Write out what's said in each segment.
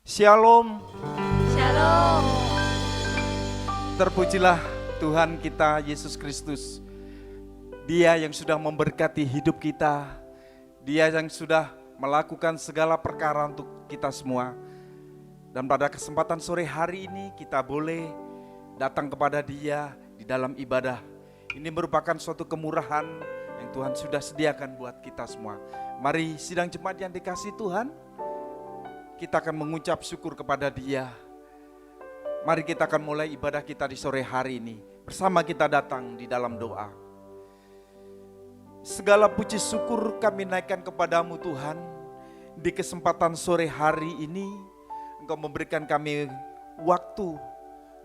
Shalom. Shalom. Terpujilah Tuhan kita Yesus Kristus. Dia yang sudah memberkati hidup kita. Dia yang sudah melakukan segala perkara untuk kita semua. Dan pada kesempatan sore hari ini kita boleh datang kepada Dia di dalam ibadah. Ini merupakan suatu kemurahan yang Tuhan sudah sediakan buat kita semua. Mari sidang jemaat yang dikasihi Tuhan, kita akan mengucap syukur kepada Dia. Mari kita akan mulai ibadah kita di sore hari ini. Bersama kita datang di dalam doa. Segala puji syukur kami naikkan kepadamu Tuhan. Di kesempatan sore hari ini, Engkau memberikan kami waktu.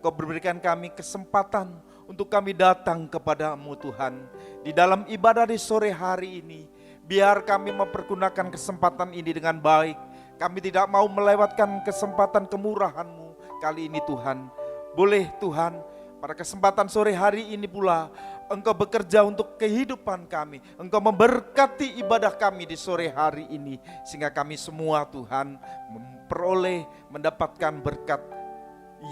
Engkau memberikan kami kesempatan untuk kami datang kepadamu Tuhan. Di dalam ibadah di sore hari ini, biar kami mempergunakan kesempatan ini dengan baik. Kami tidak mau melewatkan kesempatan kemurahan-Mu kali ini Tuhan. Boleh Tuhan, pada kesempatan sore hari ini pula Engkau bekerja untuk kehidupan kami. Engkau memberkati ibadah kami di sore hari ini. Sehingga kami semua Tuhan memperoleh, mendapatkan berkat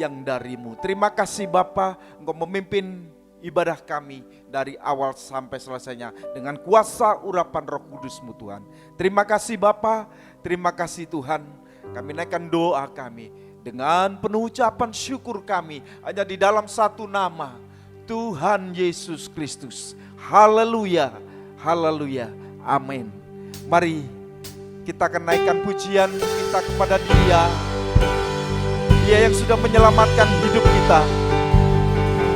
yang dari-Mu. Terima kasih Bapa, Engkau memimpin ibadah kami dari awal sampai selesainya dengan kuasa urapan Roh Kudus-Mu Tuhan. Terima kasih Bapa, terima kasih Tuhan. Kami naikkan doa kami dengan penuh ucapan syukur kami hanya di dalam satu nama, Tuhan Yesus Kristus. Haleluya, haleluya, amin. Mari kita akan naikkan pujian kita kepada Dia. Dia yang sudah menyelamatkan hidup kita.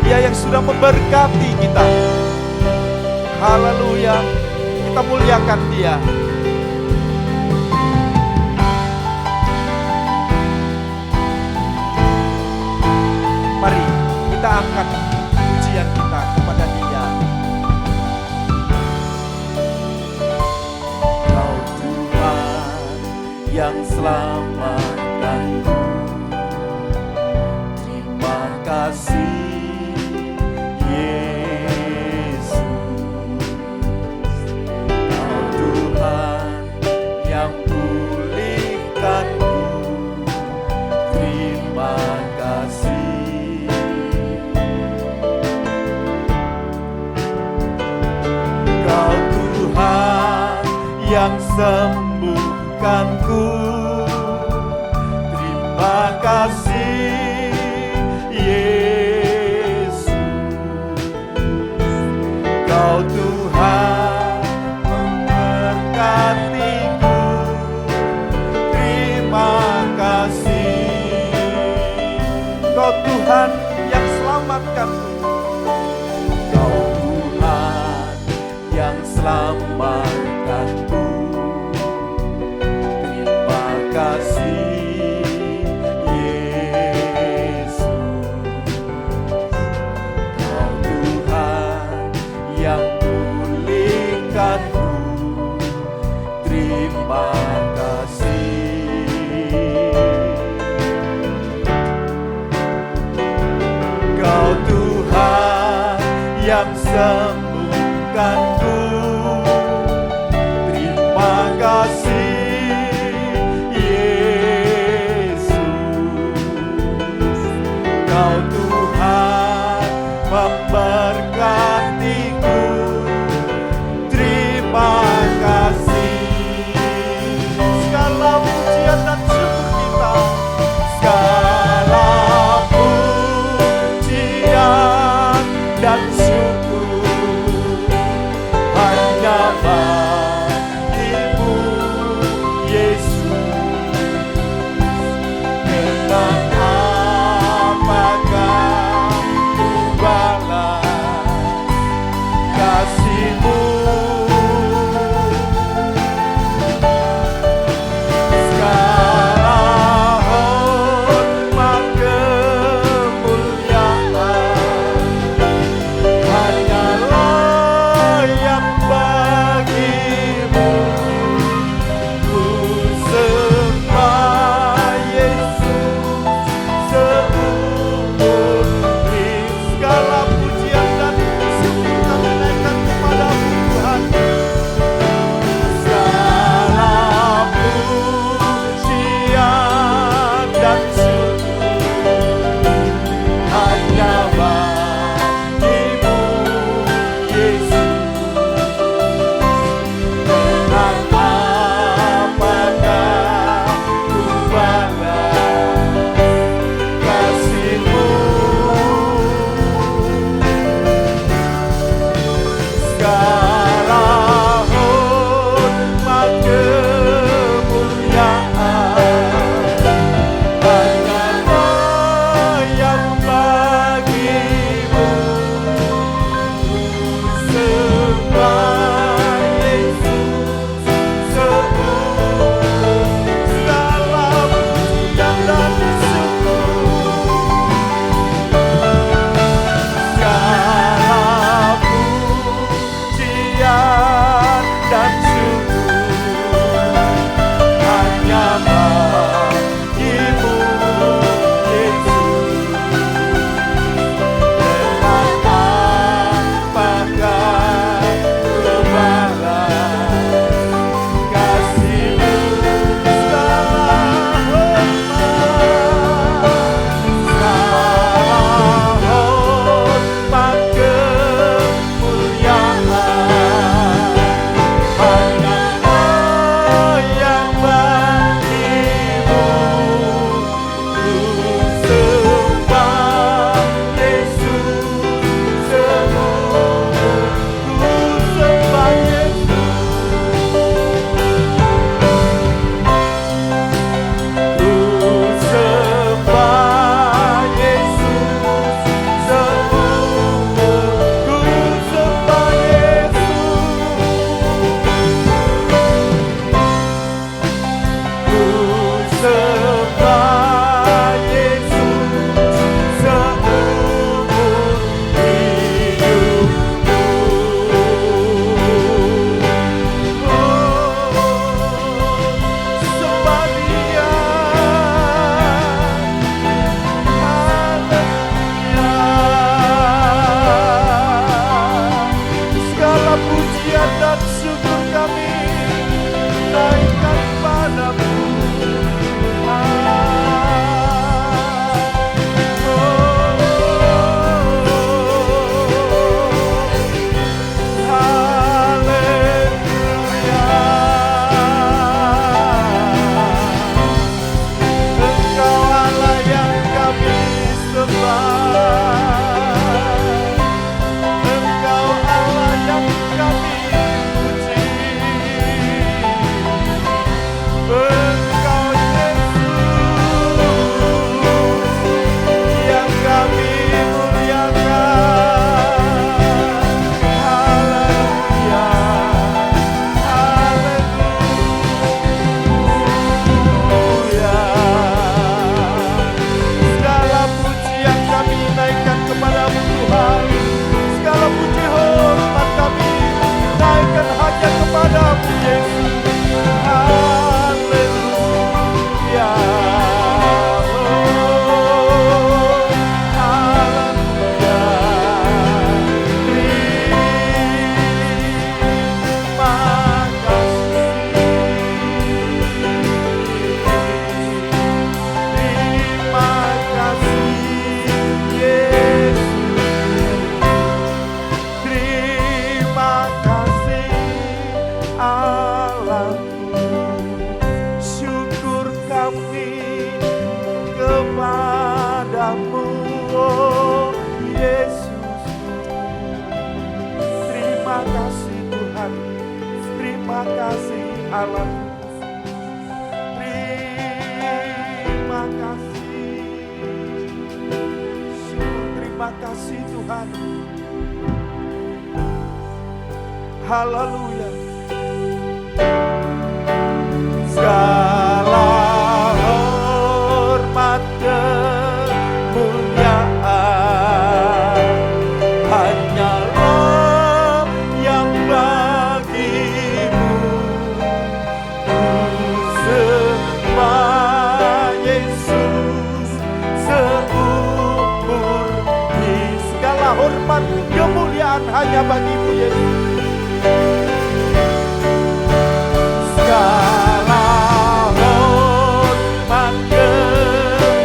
Dia yang sudah memberkati kita. Haleluya. Kita muliakan Dia. Mari kita angkat pujian kita kepada Dia. Kau Tuhan yang selamatkanku. Terima kasih yang sembuhkanku. Terima kasih Yesus. Kau Tuhan memberkatiku. Terima kasih. Kau Tuhan yang selamatkanku. Kau Tuhan yang selamatkanku. Yang sembuhkanku. Terima kasih Yesus. Kau Tuhan memberkatiku. Terima kasih. Segala pujian dan syukur kita. Segala pujian dan syukur Allah. Terima kasih. Terima kasih Tuhan. Haleluya. Segala hormat kemuliaan hanyalah yang bagimu. Ku sembah Yesus seumur hidup. Segala hormat kemuliaan hanya bagimu Yesus. Segala hormat kemuliaan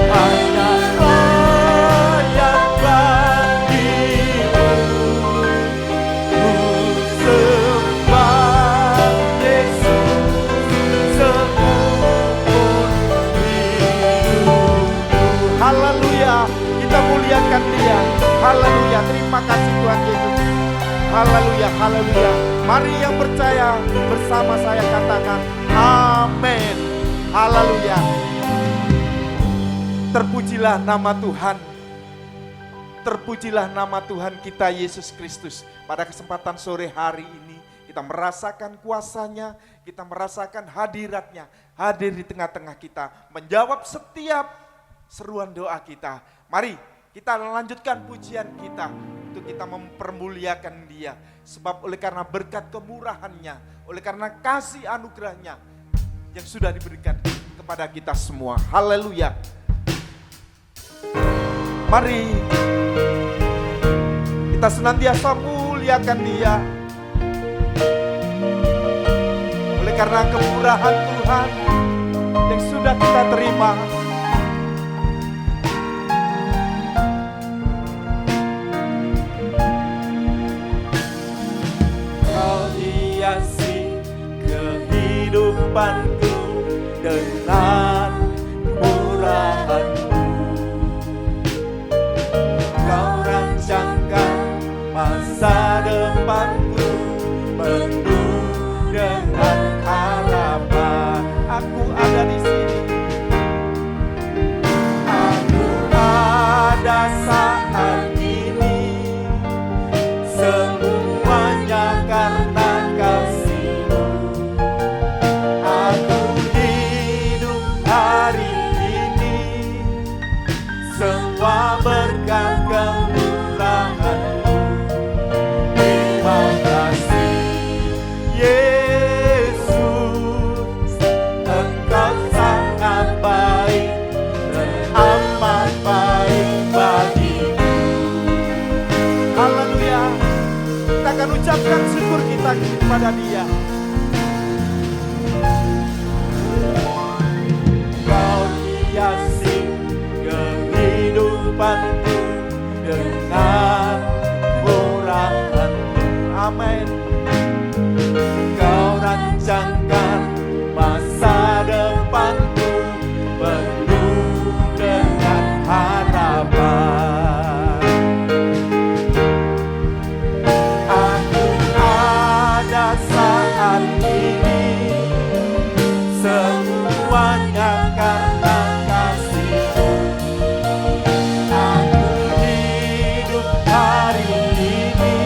hanyalah yang bagimu. Ku sembah Yesus seumur hidupku. Haleluya, kita muliakan Dia. Haleluya, Terima kasih Tuhan Yesus. Haleluya, haleluya. Mari yang percaya bersama saya katakan amin. Haleluya. Terpujilah nama Tuhan. Terpujilah nama Tuhan kita Yesus Kristus. Pada kesempatan sore hari ini kita merasakan kuasa-Nya, kita merasakan hadirat-Nya, hadir di tengah-tengah kita, menjawab setiap seruan doa kita. Mari kita lanjutkan pujian kita untuk kita mempermuliakan Dia. Sebab oleh karena berkat kemurahan-Nya, oleh karena kasih anugerah-Nya yang sudah diberikan kepada kita semua. Haleluya. Mari kita senantiasa muliakan Dia. Oleh karena kemurahan Tuhan yang sudah kita terima. Kau hiasi kehidupanku dengan murahan-Mu. Kau rancangkan masa depanku penuh dengan harapan. Aku ada di sini. Aku ada saat ini. Semuanya karena kasih-Mu. Aku hidup hari ini. Semua berkat kemurahan-Mu. Terima kasih Yesus, Engkau sangat baik dan amat baik bagiku. Haleluya. Kita akan ucapkan syukur kita kepada Dia. Kau hiasi kehidupanku dengan murahan-Mu. Amin. Kau rancangkan masa depanku penuh dengan harapan. Aku ada saat ini. Semuanya karena kasih-Mu. Aku hidup hari ini.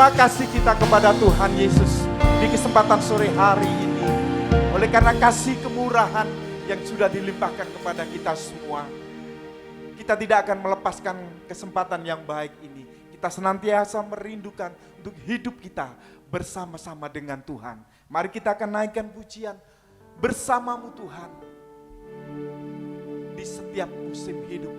terima kasih kita kepada Tuhan Yesus di kesempatan sore hari ini. Oleh karena kasih kemurahan yang sudah dilimpahkan kepada kita semua, kita tidak akan melepaskan kesempatan yang baik ini. Kita senantiasa merindukan untuk hidup kita bersama-sama dengan Tuhan. Mari kita akan naikkan pujian bersamamu Tuhan di setiap musim hidup.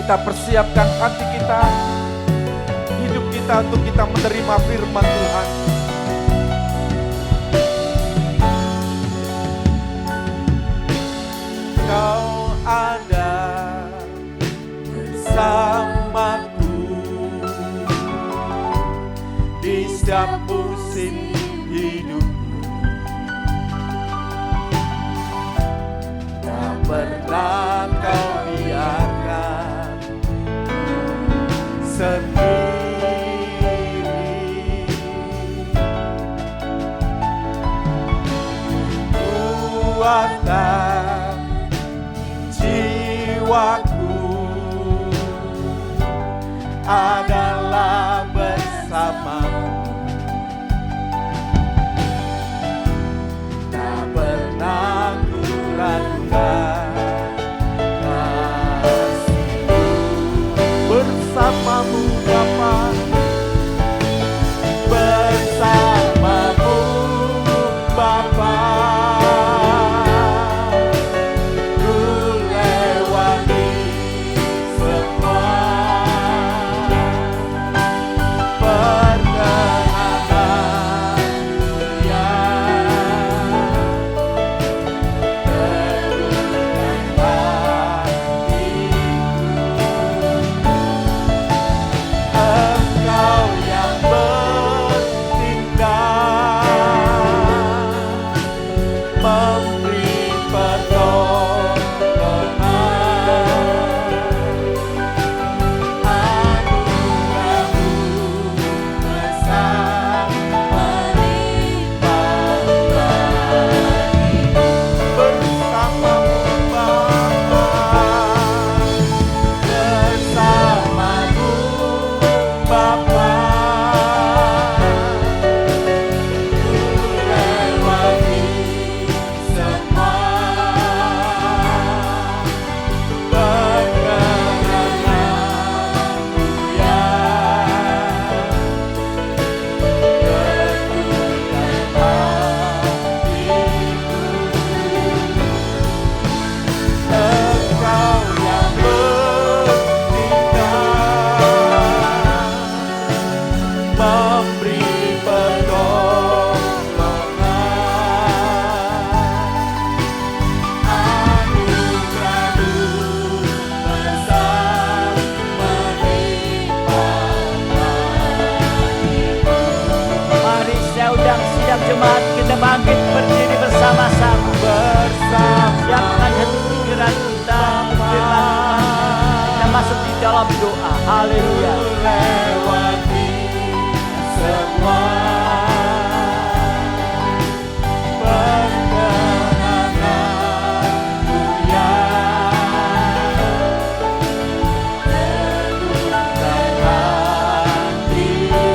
Kita persiapkan hati kita, hidup kita untuk kita menerima firman Tuhan. Kau ada bersamaku di setiap musim hidupku. Tak pernah kau biarkan sendiri. Kuatkan jiwaku adalah bersamamu. Tak pernah ku ragukan kasihmu. Bersamamu Bapa, bersamamu Bapa. Jemaat kita bangkit berdiri bersama-sama. Siapkan hati pikiran kita, firman Tuhan. Kita masuk di dalam doa. Haleluya. Lewati semua perkenangan dunia, teguhkan hatiku.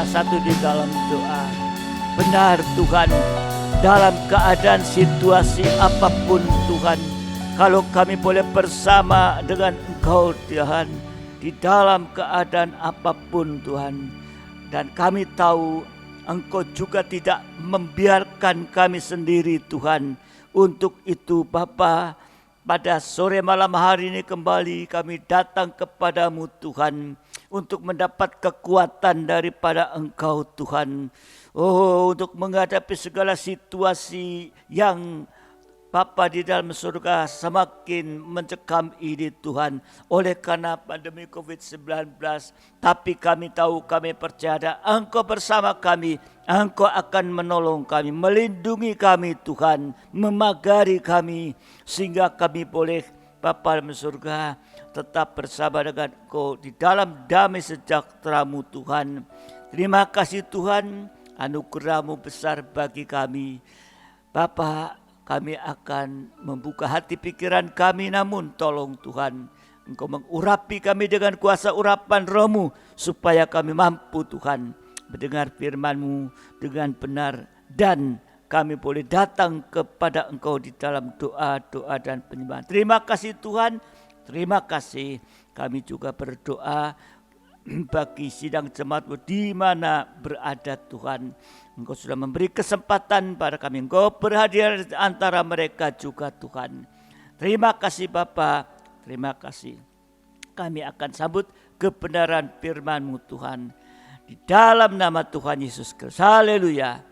Satu di dalam doa. Benar Tuhan, dalam keadaan situasi apapun Tuhan, kalau kami boleh bersama dengan Engkau Tuhan, di dalam keadaan apapun Tuhan, dan kami tahu Engkau juga tidak membiarkan kami sendiri Tuhan. Untuk itu Bapa, pada sore malam hari ini kembali kami datang kepadamu Tuhan, untuk mendapat kekuatan daripada Engkau Tuhan. Oh, untuk menghadapi segala situasi yang Bapa di dalam surga semakin mencekam ini Tuhan. Oleh karena pandemi COVID-19. Tapi kami tahu, kami percaya Engkau bersama kami. Engkau akan menolong kami, melindungi kami Tuhan. Memagari kami. Sehingga kami boleh Bapa dalam surga tetap bersama dengan Engkau di dalam damai sejahtera-Mu Tuhan. Terima kasih Tuhan, anugerah-Mu besar bagi kami. Bapa, kami akan membuka hati pikiran kami, namun tolong Tuhan, Engkau mengurapi kami dengan kuasa urapan Roh-Mu, supaya kami mampu Tuhan mendengar firman-Mu dengan benar, dan kami boleh datang kepada Engkau di dalam doa-doa dan penyembahan. Terima kasih Tuhan, terima kasih. Kami juga berdoa bagi sidang jemaat-Mu di mana berada Tuhan. Engkau sudah memberi kesempatan pada kami. Engkau berhadir antara mereka juga Tuhan. Terima kasih Bapa, terima kasih. Kami akan sambut kebenaran firman-Mu Tuhan. Di dalam nama Tuhan Yesus Kristus. Haleluya.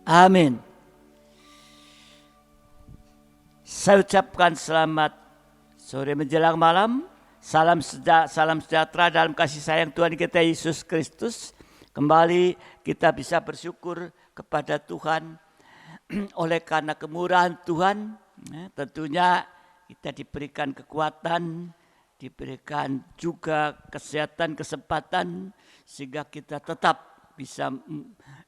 Amin. Saya ucapkan selamat sore menjelang malam. Salam sejahtera dalam kasih sayang Tuhan kita Yesus Kristus. Kembali kita bisa bersyukur kepada Tuhan oleh karena kemurahan Tuhan. Tentunya kita diberikan kekuatan, diberikan juga kesehatan, kesempatan, sehingga kita tetap bisa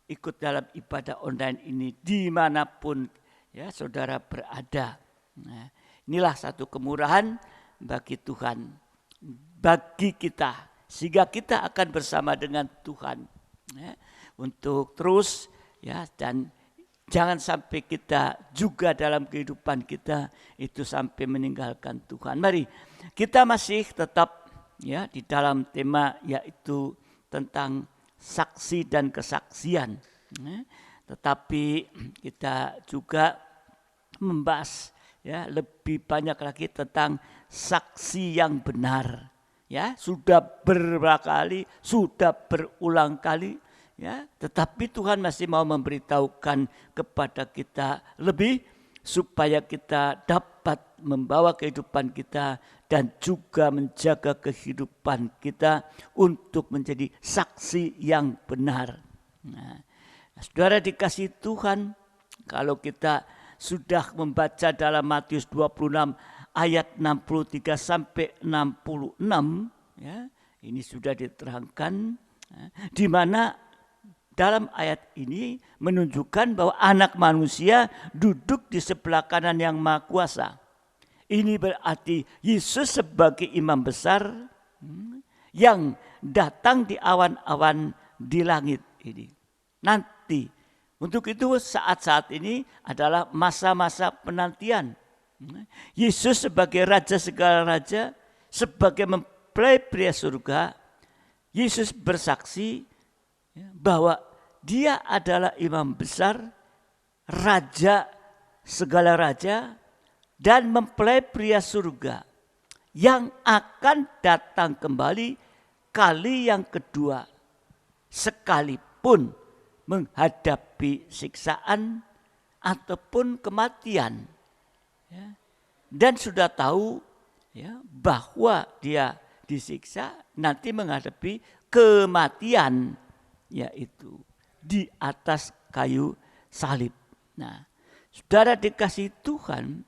ikut dalam ibadah online ini dimanapun ya saudara berada. Nah, inilah satu kemurahan bagi Tuhan, bagi kita, sehingga kita akan bersama dengan Tuhan ya, untuk terus ya, dan jangan sampai kita juga dalam kehidupan kita itu sampai meninggalkan Tuhan. Mari kita masih tetap ya di dalam tema yaitu tentang saksi dan kesaksian. Tetapi kita juga membahas ya lebih banyak lagi tentang saksi yang benar. Ya, sudah beberapa kali, sudah berulang kali ya, tetapi Tuhan masih mau memberitahukan kepada kita lebih supaya kita dapat membawa kehidupan kita dan juga menjaga kehidupan kita untuk menjadi saksi yang benar. Nah, saudara dikasih Tuhan, kalau kita sudah membaca dalam Matius 26 ayat 63 sampai 66 ya, ini sudah diterangkan ya, di mana dalam ayat ini menunjukkan bahwa anak manusia duduk di sebelah kanan yang maha kuasa. Ini berarti Yesus sebagai imam besar yang datang di awan-awan di langit ini. Nanti untuk itu saat-saat ini adalah masa-masa penantian. Yesus sebagai raja segala raja, sebagai mempelai pria surga, Yesus bersaksi bahwa dia adalah imam besar, raja segala raja, dan mempelai pria surga yang akan datang kembali kali yang kedua, sekalipun menghadapi siksaan ataupun kematian. Ya. Dan sudah tahu ya, bahwa dia disiksa nanti menghadapi kematian, yaitu di atas kayu salib. Nah, saudara dikasih Tuhan,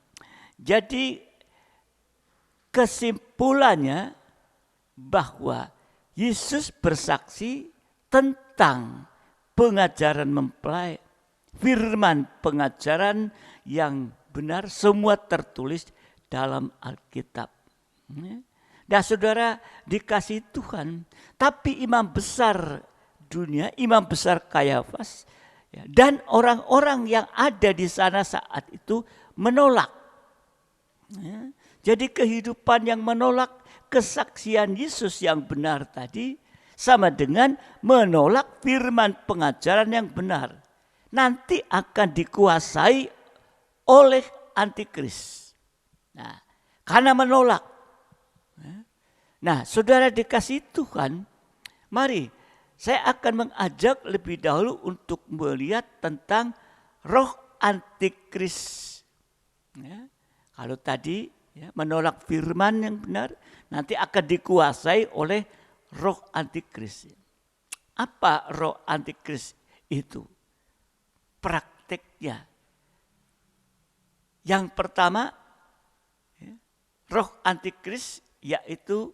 jadi kesimpulannya bahwa Yesus bersaksi tentang pengajaran mempelai, firman pengajaran yang benar, semua tertulis dalam Alkitab. Nah saudara dikasih Tuhan, tapi imam besar dunia, imam besar Kayafas dan orang-orang yang ada di sana saat itu menolak. Jadi kehidupan yang menolak kesaksian Yesus yang benar tadi sama dengan menolak firman pengajaran yang benar. Nanti akan dikuasai oleh antikris. Nah, karena menolak. Nah, saudara dikasih Tuhan, mari saya akan mengajak lebih dahulu untuk melihat tentang roh antikris. Ya, kalau tadi menolak firman yang benar, nanti akan dikuasai oleh roh antikris. Apa roh antikris itu? Prakteknya. Yang pertama, roh antikris yaitu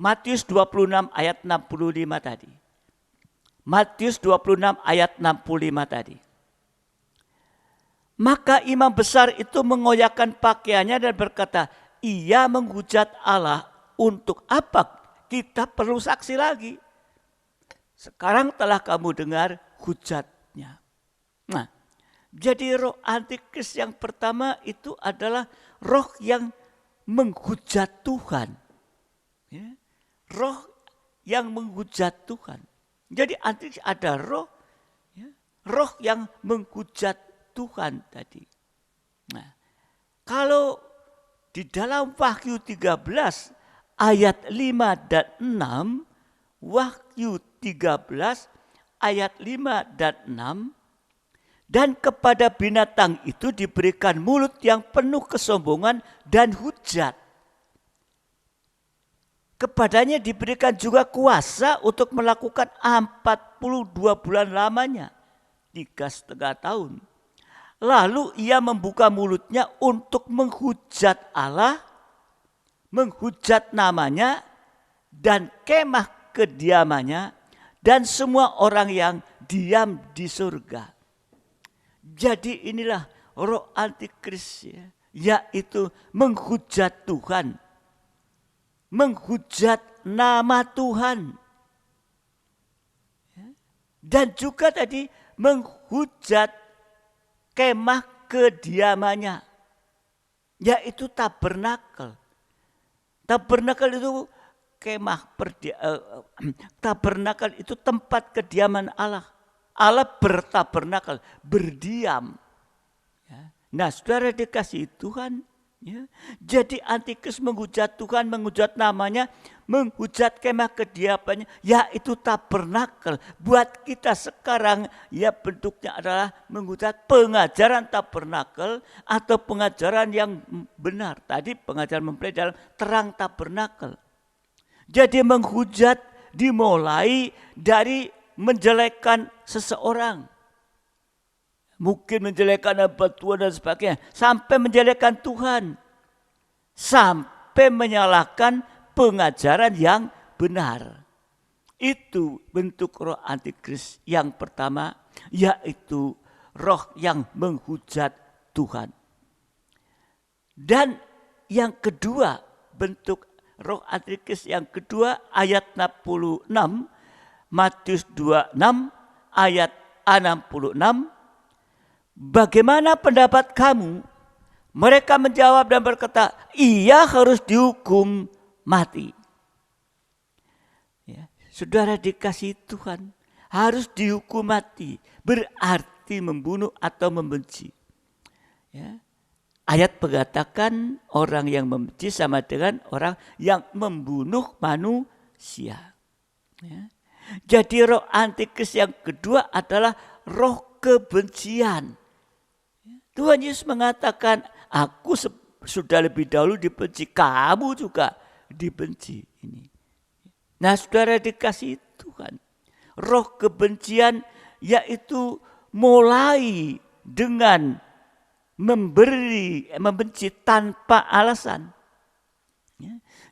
Matius 26 ayat 65 tadi. Matius 26 ayat 65 tadi. Maka imam besar itu mengoyakkan pakaiannya dan berkata, ia menghujat Allah, untuk apa kita perlu saksi lagi? Sekarang telah kamu dengar hujatnya. Nah, jadi roh antikris yang pertama itu adalah roh yang menghujat Tuhan. Ya, roh yang menghujat Tuhan. Jadi antikris ada roh, roh yang menghujat Tuhan tadi. Nah, kalau di dalam Wahyu 13 ayat 5 dan 6, Wahyu 13 ayat 5 dan 6, dan kepada binatang itu diberikan mulut yang penuh kesombongan dan hujat. Kepadanya diberikan juga kuasa untuk melakukan 42 bulan lamanya, 3,5 tahun. Lalu ia membuka mulutnya untuk menghujat Allah, menghujat namanya, dan kemah kediamannya, dan semua orang yang diam di surga. Jadi inilah roh antikris, yaitu menghujat Tuhan, menghujat nama Tuhan, dan juga tadi menghujat kemah kediamannya, yaitu tabernakel. Tabernakel itu tabernakel itu tempat kediaman Allah. Allah bertabernakel, berdiam. Nah, saudara dikasih Tuhan, jadi antikris menghujat Tuhan, menghujat namanya, menghujat kemah kediamannya, yaitu tabernakel. Buat kita sekarang, bentuknya adalah menghujat pengajaran tabernakel atau pengajaran yang benar. Tadi pengajaran mempelai dalam terang tabernakel. Jadi menghujat dimulai dari menjelekkan seseorang. Mungkin menjelekkan Tuhan dan sebagainya. Sampai menjelekkan Tuhan. Sampai menyalahkan pengajaran yang benar. Itu bentuk roh antikris yang pertama. Yaitu roh yang menghujat Tuhan. Dan yang kedua, bentuk roh antikris yang kedua ayat 66. Matius 26 ayat 66. Bagaimana pendapat kamu? Mereka menjawab dan berkata, ia harus dihukum mati. Saudara dikasih Tuhan, harus dihukum mati. Berarti membunuh atau membenci. Ayat mengatakan orang yang membenci sama dengan orang yang membunuh manusia. Jadi roh antikris yang kedua adalah roh kebencian. Tuhan Yesus mengatakan, aku sudah lebih dahulu dibenci, kamu juga dibenci. Ini. Nah, saudara dikasih Tuhan, roh kebencian yaitu mulai dengan membenci tanpa alasan.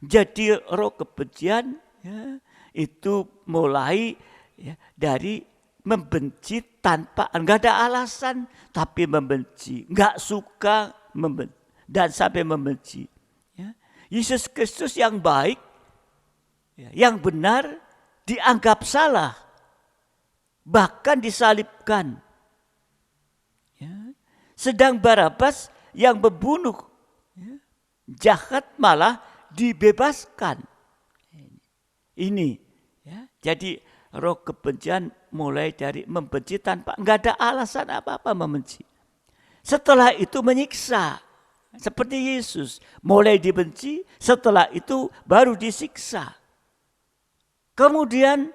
Jadi roh kebencian itu mulai dari membenci tanpa, enggak ada alasan, tapi membenci, enggak suka membenci, dan sampai membenci. Yesus Kristus yang baik, yang benar, dianggap salah, bahkan disalibkan. Sedang Barabas yang membunuh, jahat malah dibebaskan. Ini, jadi roh kebencian mulai dari membenci tanpa, enggak ada alasan apa-apa membenci. Setelah itu menyiksa. Seperti Yesus, mulai dibenci, setelah itu baru disiksa. Kemudian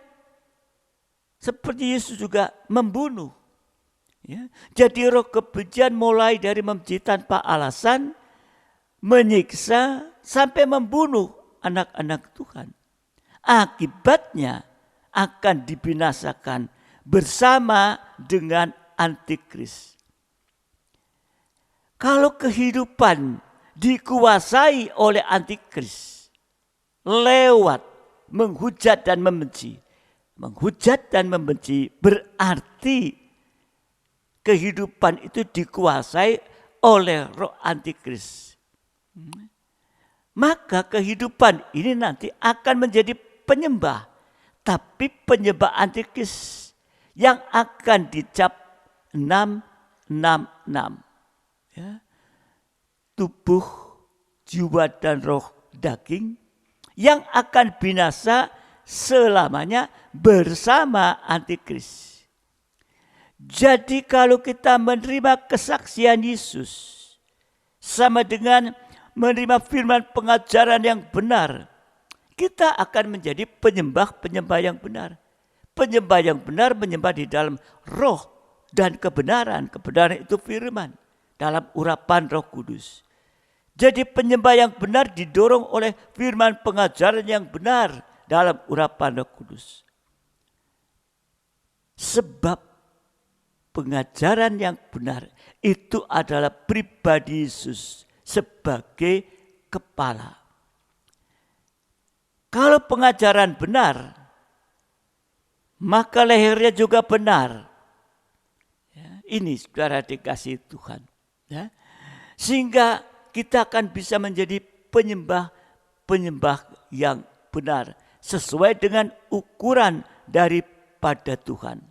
seperti Yesus juga membunuh. Ya. Jadi roh kebencian mulai dari membenci tanpa alasan, menyiksa, sampai membunuh anak-anak Tuhan. Akibatnya akan dibinasakan bersama dengan antikris. Kalau kehidupan dikuasai oleh antikris lewat menghujat dan membenci. Menghujat dan membenci berarti kehidupan itu dikuasai oleh roh antikris. Maka kehidupan ini nanti akan menjadi penyembah. Tapi penyembah antikris yang akan dicap 666. Ya. Tubuh, jiwa dan roh daging yang akan binasa selamanya bersama antikris. Jadi kalau kita menerima kesaksian Yesus sama dengan menerima firman pengajaran yang benar, kita akan menjadi penyembah-penyembah yang benar. Penyembah yang benar menyembah di dalam roh dan kebenaran. Kebenaran itu firman dalam urapan Roh Kudus. Jadi penyembah yang benar didorong oleh firman pengajaran yang benar dalam urapan Roh Kudus. Sebab pengajaran yang benar itu adalah pribadi Yesus sebagai kepala. Kalau pengajaran benar, maka lehernya juga benar. Ya, ini saudara dikasih Tuhan. Ya. Sehingga kita akan bisa menjadi penyembah yang benar. Sesuai dengan ukuran daripada Tuhan.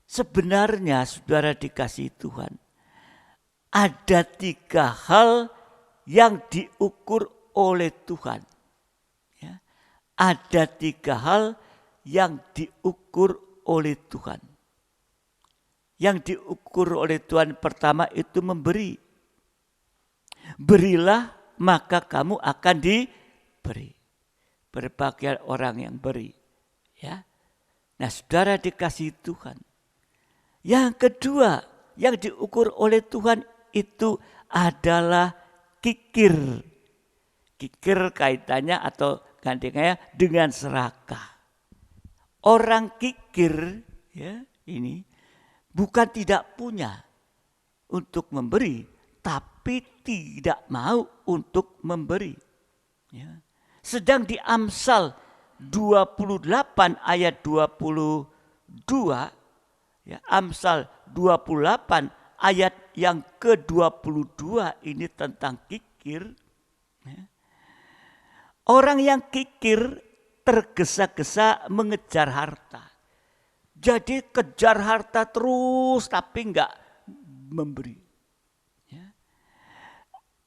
Sebenarnya saudara dikasih Tuhan. Ada 3 hal yang diukur oleh Tuhan. Ya. Ada 3 hal yang diukur oleh Tuhan. Yang diukur oleh Tuhan pertama itu memberi. Berilah maka kamu akan diberi. Berbahagia orang yang beri. Ya. Nah saudara dikasih Tuhan. Yang kedua yang diukur oleh Tuhan itu adalah kikir. Kikir kaitannya atau gandengannya dengan serakah. Orang kikir ya ini bukan tidak punya untuk memberi, tapi tidak mau untuk memberi. Ya. Sedang di Amsal 28 ayat 22, ya, Amsal 28 ayat yang ke-22 ini tentang kikir. Ya. Orang yang kikir tergesa-gesa mengejar harta. Jadi kejar harta terus tapi enggak memberi. Ya.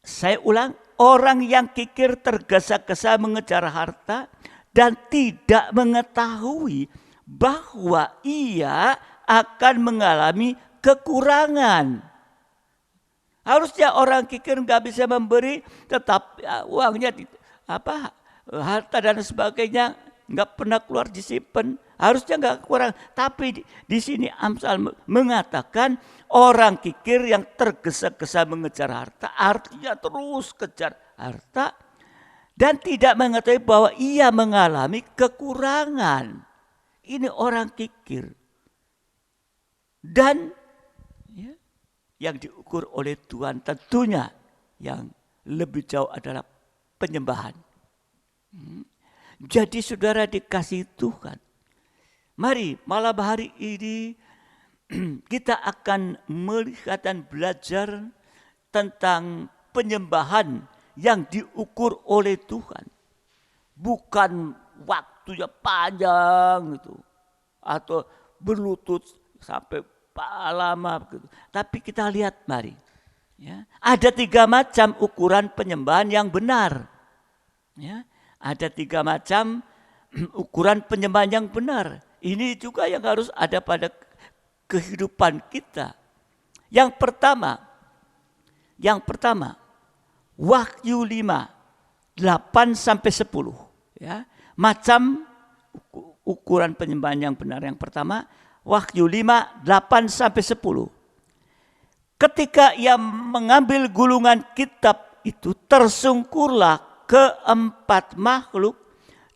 Saya ulang, orang yang kikir tergesa-gesa mengejar harta dan tidak mengetahui bahwa ia akan mengalami kekurangan. Harusnya orang kikir enggak bisa memberi, tetap ya, uangnya harta dan sebagainya enggak pernah keluar disimpan. Harusnya enggak kurang, tapi di sini Amsal mengatakan orang kikir yang tergesa-gesa mengejar harta, artinya terus kejar harta dan tidak mengetahui bahwa ia mengalami kekurangan. Ini orang kikir. Dan ya, yang diukur oleh Tuhan tentunya yang lebih jauh adalah penyembahan. Jadi saudara dikasih Tuhan. Mari malam hari ini kita akan melihat dan belajar tentang penyembahan yang diukur oleh Tuhan. Bukan waktunya panjang gitu, atau berlutut sampai lama gitu. Tapi kita lihat mari. Ya, ada 3 macam ukuran penyembahan yang benar. Ya, ada 3 macam ukuran penyembahan yang benar. Ini juga yang harus ada pada kehidupan kita. Yang pertama, Yang pertama, Wahyu 5, 8-10. Ya, macam ukuran penyembahan yang benar. Yang pertama, Wahyu 5, 8-10. Ketika ia mengambil gulungan kitab itu, tersungkurlah keempat makhluk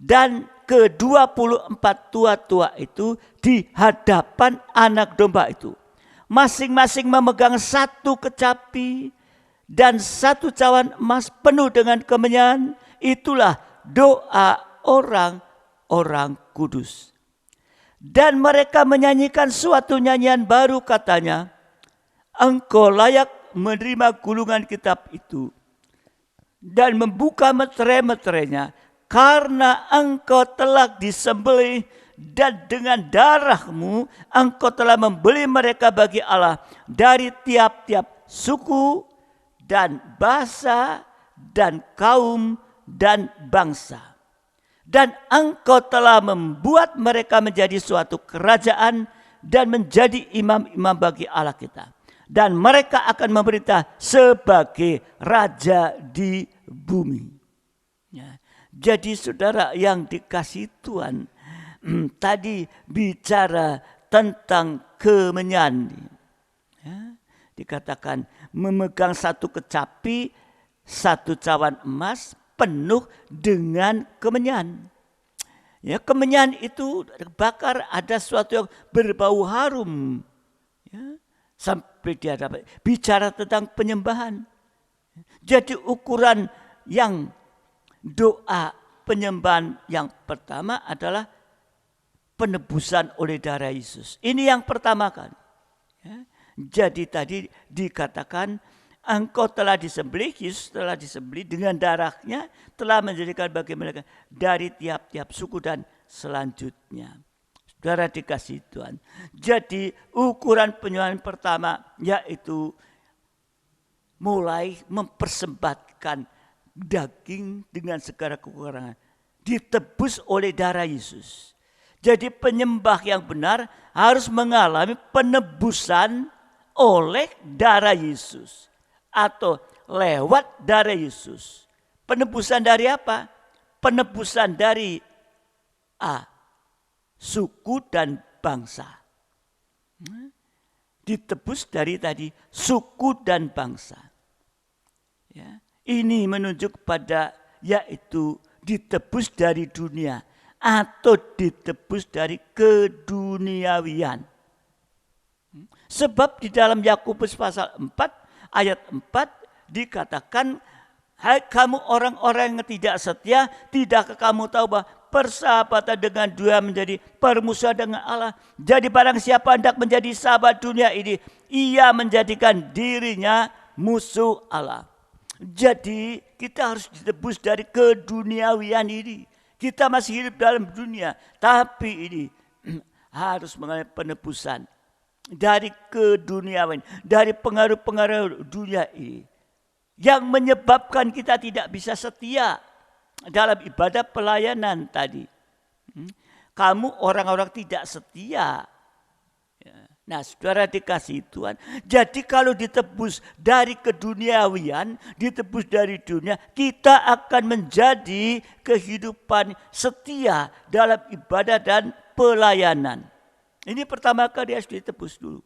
dan ke-24 tua-tua itu di hadapan anak domba itu. Masing-masing memegang satu kecapi dan satu cawan emas penuh dengan kemenyan. Itulah doa orang-orang kudus. Dan mereka menyanyikan suatu nyanyian baru, katanya, Engkau layak menerima gulungan kitab itu dan membuka meterai-meterainya, karena engkau telah disembelih dan dengan darahmu engkau telah membeli mereka bagi Allah dari tiap-tiap suku dan bahasa dan kaum dan bangsa. Dan engkau telah membuat mereka menjadi suatu kerajaan dan menjadi imam-imam bagi Allah kita. Dan mereka akan memerintah sebagai raja di bumi. Ya. Jadi saudara yang dikasihi Tuhan, tadi bicara tentang kemenyan. Ya. Dikatakan memegang satu kecapi, satu cawan emas penuh dengan kemenyan. Ya, kemenyan itu bakar, ada sesuatu yang berbau harum. Ya. Sampai dia dapat bicara tentang penyembahan. Jadi ukuran yang doa penyembahan yang pertama adalah penebusan oleh darah Yesus. Ini yang pertama kan. Ya. Jadi tadi dikatakan engkau telah disembelih, Yesus telah disembelih dengan darahnya telah menjadikan bagi mereka dari tiap-tiap suku dan selanjutnya. Saudara dikasihi Tuhan. Jadi ukuran penyembahan pertama yaitu mulai mempersembahkan daging dengan segala kekurangan. Ditebus oleh darah Yesus. Jadi penyembah yang benar harus mengalami penebusan oleh darah Yesus. Atau lewat darah Yesus. Penebusan dari apa? Penebusan dari suku dan bangsa. Ditebus dari tadi suku dan bangsa. Ya, ini menunjuk pada yaitu ditebus dari dunia atau ditebus dari keduniawian. Sebab di dalam Yakobus pasal 4 ayat 4 dikatakan, hai kamu orang-orang yang tidak setia, tidakkah kamu tahu bahwa persahabatan dengan dunia menjadi permusuhan dengan Allah? Jadi barang siapa hendak menjadi sahabat dunia ini, ia menjadikan dirinya musuh Allah. Jadi kita harus ditebus dari keduniawian ini. Kita masih hidup dalam dunia, tapi ini harus mengalami penebusan dari keduniawian, dari pengaruh-pengaruh dunia ini, yang menyebabkan kita tidak bisa setia dalam ibadah pelayanan tadi. Kamu orang-orang tidak setia. Nah, saudara dikasihi Tuhan. Jadi kalau ditebus dari keduniawian, ditebus dari dunia, kita akan menjadi kehidupan setia dalam ibadah dan pelayanan. Ini pertama kali harus ditebus dulu.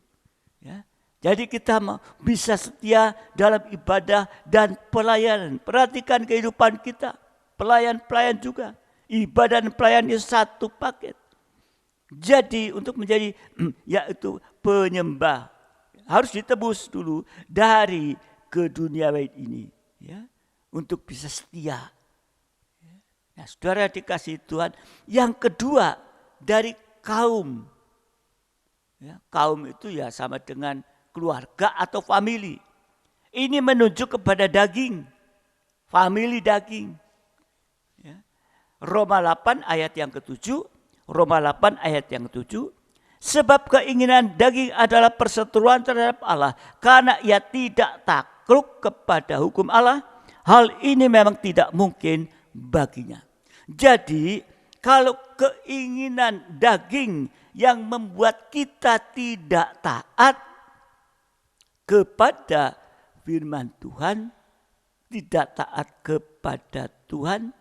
Ya. Jadi kita bisa setia dalam ibadah dan pelayanan. Perhatikan kehidupan kita. Pelayan-pelayan juga. Ibadah dan pelayanan itu satu paket. Jadi untuk menjadi yaitu penyembah harus ditebus dulu dari keduniawian ini. Ya, untuk bisa setia. Nah, saudara dikasihi Tuhan. Yang kedua dari kaum. Ya, kaum itu ya sama dengan keluarga atau famili. Ini menunjuk kepada daging. Famili daging. Ya. Roma 8 ayat yang ke-7. Roma 8 ayat yang ke-7. Sebab keinginan daging adalah perseteruan terhadap Allah. Karena ia tidak takluk kepada hukum Allah. Hal ini memang tidak mungkin baginya. Jadi kalau keinginan daging yang membuat kita tidak taat kepada firman Tuhan, tidak taat kepada Tuhan,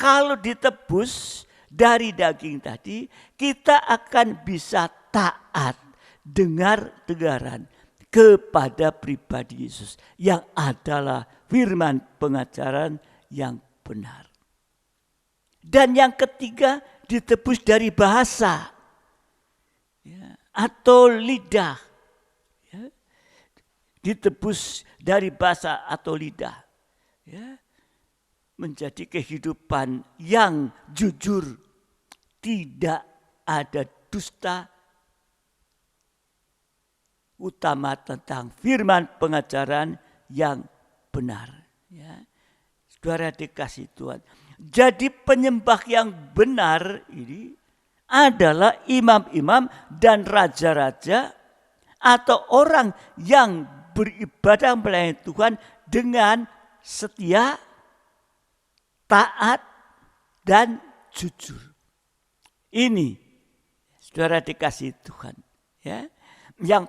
kalau ditebus dari daging tadi, kita akan bisa taat dengar-dengaran kepada pribadi Yesus yang adalah firman pengajaran yang benar. Dan yang ketiga, ditebus dari bahasa atau lidah. Ditebus dari bahasa atau lidah. Menjadi kehidupan yang jujur, tidak ada dusta, utama tentang firman pengajaran yang benar. Saudara dikasih Tuhan. Jadi penyembah yang benar ini adalah imam-imam dan raja-raja atau orang yang beribadah melayani Tuhan dengan setia, taat, dan jujur. Ini saudara dikasih Tuhan. Yang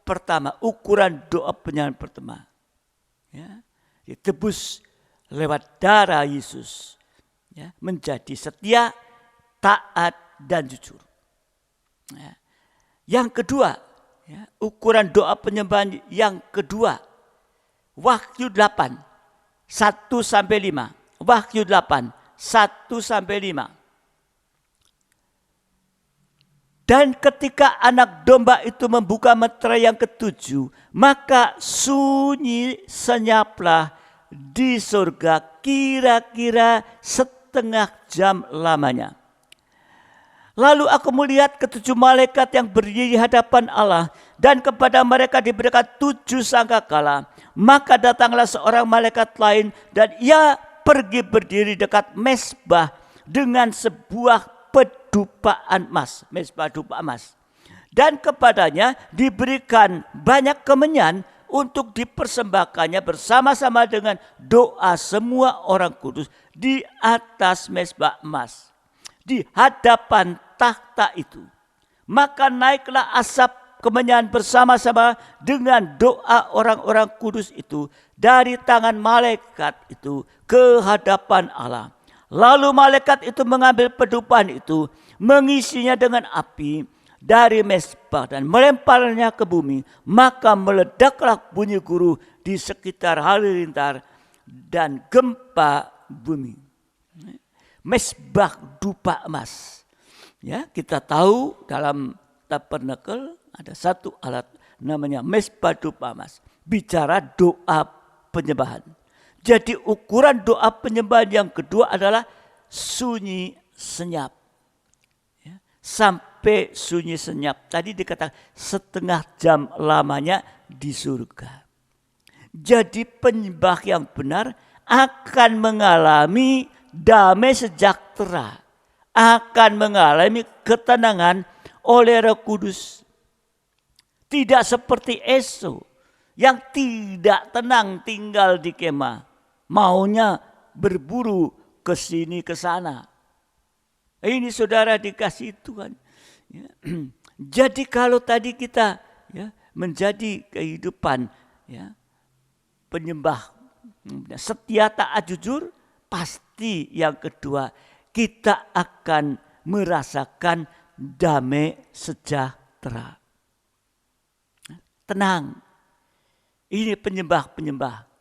pertama, ukuran doa penyalaan pertama. Ditebus lewat darah Yesus. Menjadi setia, taat, dan jujur. Yang kedua, ukuran doa penyembahan yang kedua. Wahyu 8, 1-5. Wahyu 8, 1-5. Dan ketika anak domba itu membuka meterai yang ketujuh, maka sunyi senyaplah di surga kira-kira setengah jam lamanya. Lalu aku melihat ketujuh malaikat yang berdiri di hadapan Allah, dan kepada mereka diberikan 7 sangkakala. Maka datanglah seorang malaikat lain, dan ia pergi berdiri dekat mezbah dengan sebuah pedupaan emas, mezbah dupa emas. Dan kepadanya diberikan banyak kemenyan untuk dipersembahkannya bersama-sama dengan doa semua orang kudus di atas mezbah emas, di hadapan takhta itu. Maka naiklah asap kemenyan bersama-sama dengan doa orang-orang kudus itu dari tangan malaikat itu ke hadapan Allah. Lalu malaikat itu mengambil pedupaan itu, mengisinya dengan api dari mezbah dan melemparnya ke bumi. Maka meledaklah bunyi guru di sekitar halilintar dan gempa bumi. Mezbah dupa emas. Kita tahu dalam tabernakel ada satu alat namanya mezbah dupa emas. Bicara doa penyembahan. Jadi ukuran doa penyembahan yang kedua adalah sunyi senyap. Sampai sunyi senyap. Tadi dikatakan setengah jam lamanya di surga. Jadi penyembah yang benar akan mengalami damai sejahtera. Akan mengalami ketenangan oleh Roh Kudus. Tidak seperti Esau yang tidak tenang tinggal di kemah. Maunya berburu ke sini ke sana. Ini saudara dikasih Tuhan. Jadi kalau tadi kita menjadi kehidupan penyembah setia taat jujur, pasti yang kedua kita akan merasakan damai sejahtera. Tenang. Ini penyembah-penyembah.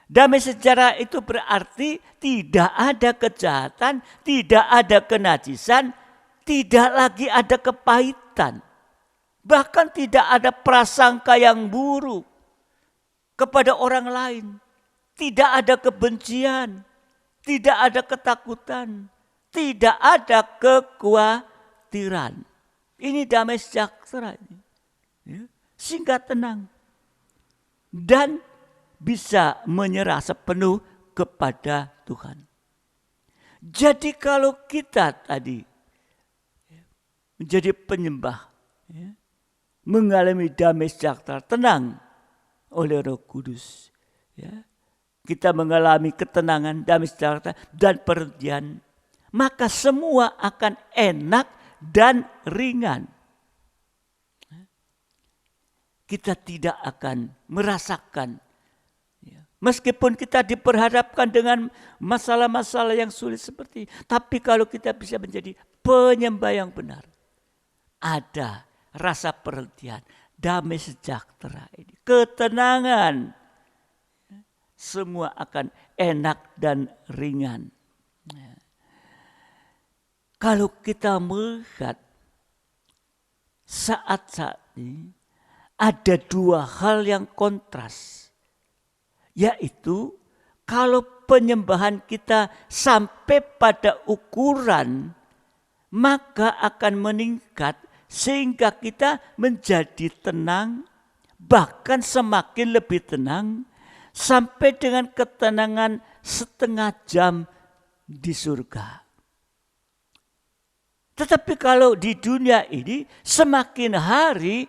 Damai sejahtera itu berarti tidak ada kejahatan, tidak ada kenajisan, tidak lagi ada kepahitan. Bahkan tidak ada prasangka yang buruk kepada orang lain. Tidak ada kebencian, tidak ada ketakutan, tidak ada kekhawatiran. Ini damai sejahtera. Sehingga tenang. Dan bisa menyerah sepenuh kepada Tuhan. Jadi kalau kita tadi menjadi penyembah, mengalami damai sejahtera, tenang oleh Roh Kudus, kita mengalami ketenangan, damai sejahtera dan perhentian, maka semua akan enak dan ringan. Kita tidak akan merasakan Meskipun kita diperhadapkan dengan masalah-masalah yang sulit seperti ini, tapi kalau kita bisa menjadi penyembah yang benar, ada rasa perhentian, damai sejahtera ini, ketenangan, semua akan enak dan ringan. Kalau kita melihat saat-saat ini, ada dua hal yang kontras. Yaitu kalau penyembahan kita sampai pada ukuran, maka akan meningkat sehingga kita menjadi tenang, bahkan semakin lebih tenang, sampai dengan ketenangan setengah jam di surga. Tetapi kalau di dunia ini semakin hari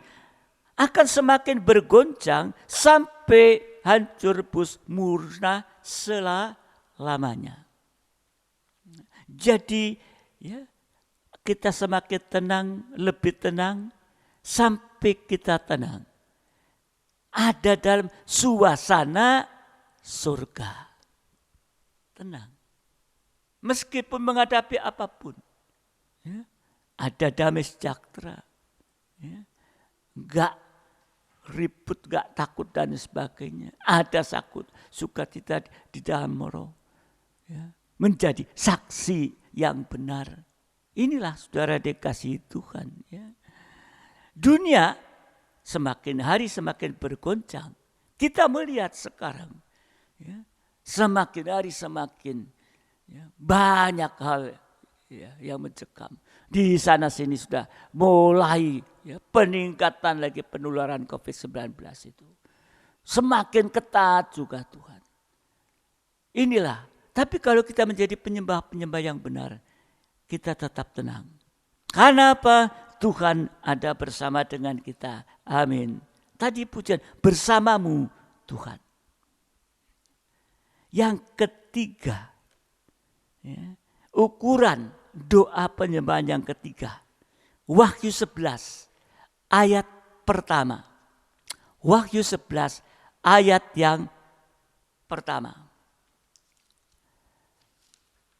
akan semakin bergoncang sampai hancur musnah selamanya. Jadi ya, kita semakin tenang, lebih tenang, sampai kita tenang. Ada dalam suasana surga. Tenang. Meskipun menghadapi apapun. Ya, ada damai sejahtera. Ya, enggak ribut, gak takut dan sebagainya. Ada sukacita di dalam roh. Ya. Menjadi saksi yang benar. Inilah saudara dikasihi Tuhan. Ya. Dunia semakin hari semakin bergoncang. Kita melihat sekarang. Ya, semakin hari semakin ya, banyak hal ya, yang mencekam. Di sana sini sudah mulai ya, peningkatan lagi penularan COVID-19 itu. Semakin ketat juga Tuhan. Inilah. Tapi kalau kita menjadi penyembah-penyembah yang benar, kita tetap tenang. Karena apa? Tuhan ada bersama dengan kita. Amin. Tadi pujian, bersamamu Tuhan. Yang ketiga, ya, ukuran doa penyembahan yang ketiga. Wahyu 11 ayat pertama. Wahyu 11 ayat yang pertama.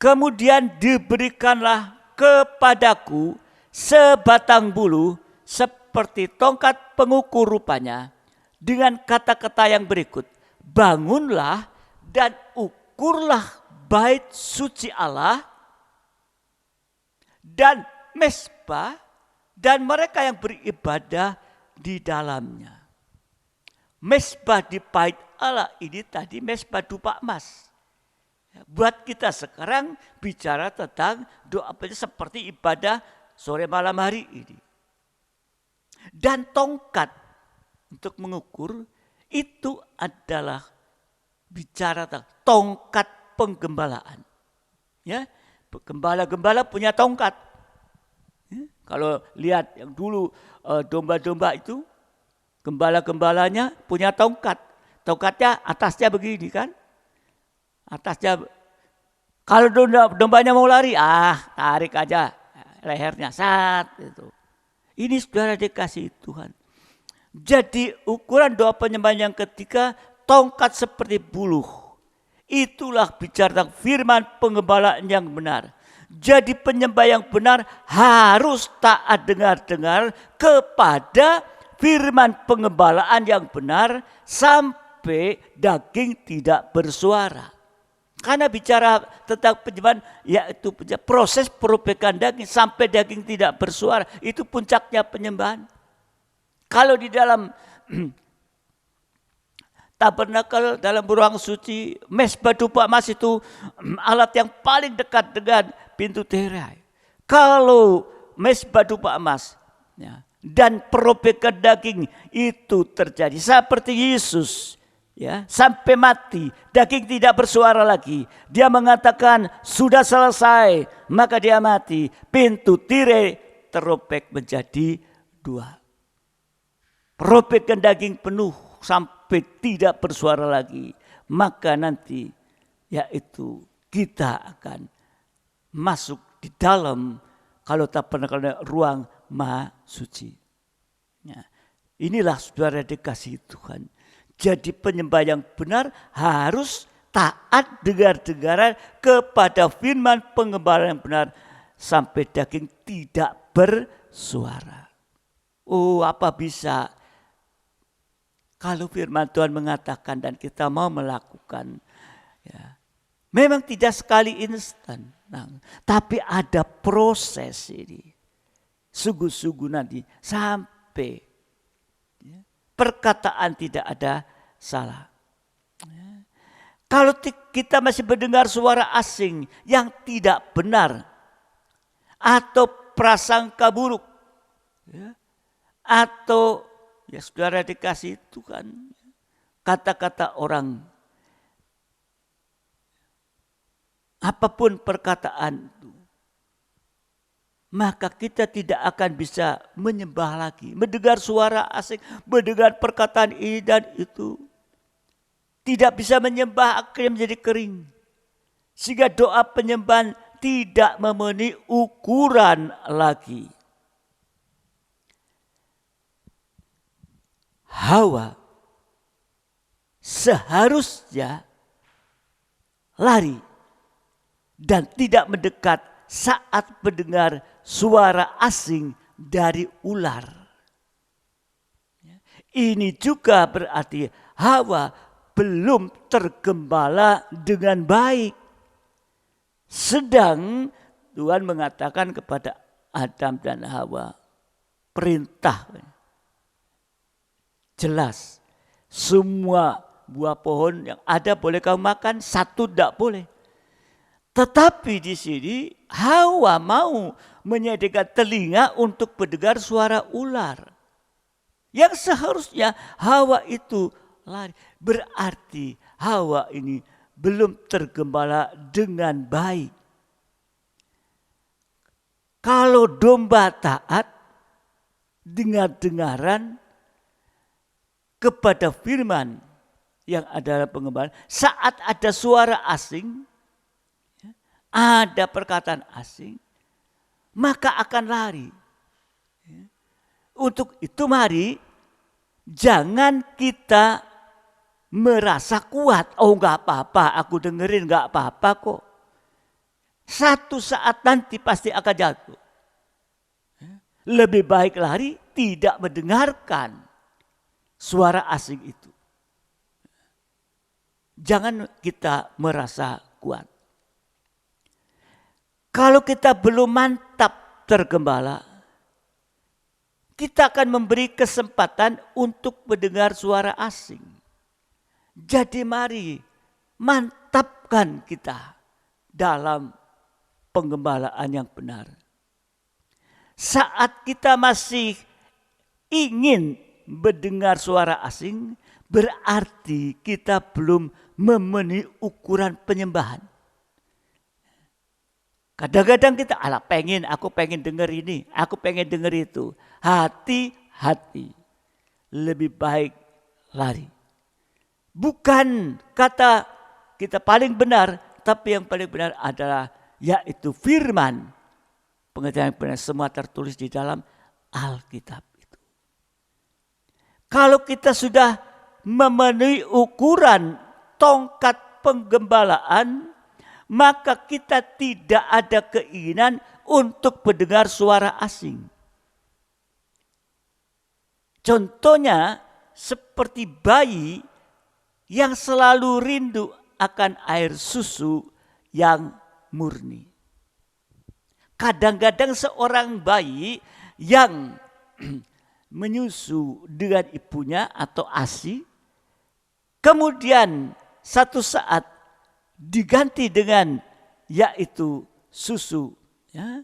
Kemudian diberikanlah kepadaku sebatang bulu seperti tongkat pengukur rupanya dengan kata-kata yang berikut. Bangunlah dan ukurlah bait suci Allah dan mezbah dan mereka yang beribadah di dalamnya. Mezbah di bait Allah ini tadi mezbah dupa emas. Buat kita sekarang bicara tentang doa seperti ibadah sore malam hari ini. Dan tongkat untuk mengukur itu adalah bicara tentang tongkat penggembalaan. Ya, gembala-gembala punya tongkat. Ya, kalau lihat yang dulu domba-domba itu, gembala-gembalanya punya tongkat. Tongkatnya atasnya begini kan. Atasnya, kalau dombanya mau lari, tarik aja lehernya, saat itu. Ini saudara dikasih Tuhan. Jadi ukuran doa penyembahan yang ketiga, tongkat seperti buluh. Itulah bicara tentang firman pengembalaan yang benar. Jadi penyembah yang benar harus taat dengar-dengar kepada firman pengembalaan yang benar sampai daging tidak bersuara. Karena bicara tentang penyembahan, yaitu proses perobekan daging sampai daging tidak bersuara. Itu puncaknya penyembahan. Kalau di dalam tabernakel, dalam ruang suci, mezbah dupa emas itu alat yang paling dekat dengan pintu tirai. Kalau mezbah dupa emas ya, dan perobekan daging itu terjadi seperti Yesus. Ya, sampai mati, daging tidak bersuara lagi. Dia mengatakan sudah selesai, maka dia mati. Pintu tirai terobek menjadi dua. Perobekan daging penuh sampai tidak bersuara lagi. Maka nanti yaitu kita akan masuk di dalam kalau tak pernah ruang maha suci. Ya, inilah saudara dikasihi Tuhan. Jadi penyembah yang benar harus taat dengar-dengaran kepada firman pengembalaan yang benar sampai daging tidak bersuara. Oh, apa bisa kalau firman Tuhan mengatakan dan kita mau melakukan, ya, memang tidak sekali instan, tapi ada proses ini. Sungguh-sungguh nanti sampai perkataan tidak ada salah. Kalau kita masih mendengar suara asing yang tidak benar atau prasangka buruk, atau ya saudara dikasih itu kan kata-kata orang, apapun perkataan itu, maka kita tidak akan bisa menyembah lagi. Mendengar suara asing, mendengar perkataan ini dan itu. Tidak bisa menyembah, akhirnya menjadi kering. Sehingga doa penyembahan tidak memenuhi ukuran lagi. Hawa seharusnya lari dan tidak mendekat saat mendengar suara asing dari ular. Ini juga berarti Hawa belum tergembala dengan baik. Sedang Tuhan mengatakan kepada Adam dan Hawa, perintah jelas, semua buah pohon yang ada boleh kamu makan, satu tidak boleh. Tetapi di sini Hawa mau menyediakan telinga untuk mendengar suara ular. Yang seharusnya Hawa itu lari. Berarti Hawa ini belum tergembala dengan baik. Kalau domba taat dengar-dengaran kepada firman yang adalah pengembalaan, saat ada suara asing, ada perkataan asing, maka akan lari. Untuk itu mari jangan kita merasa kuat. Oh enggak apa-apa, aku dengerin enggak apa-apa kok. Satu saat nanti pasti akan jatuh. Lebih baik lari tidak mendengarkan suara asing itu. Jangan kita merasa kuat. Kalau kita belum mantap tergembala, kita akan memberi kesempatan untuk mendengar suara asing. Jadi mari mantapkan kita dalam penggembalaan yang benar. Saat kita masih ingin mendengar suara asing, berarti kita belum memenuhi ukuran penyembahan. Kadang-kadang kita aku pengen dengar ini, aku pengen dengar itu. Hati-hati, lebih baik lari. Bukan kata kita paling benar, tapi yang paling benar adalah yaitu firman. Pengertian yang benar semua tertulis di dalam Alkitab itu. Kalau kita sudah memenuhi ukuran tongkat penggembalaan, maka kita tidak ada keinginan untuk mendengar suara asing. Contohnya seperti bayi yang selalu rindu akan air susu yang murni. Kadang-kadang seorang bayi yang menyusu dengan ibunya atau ASI, kemudian satu saat diganti dengan yaitu susu, ya,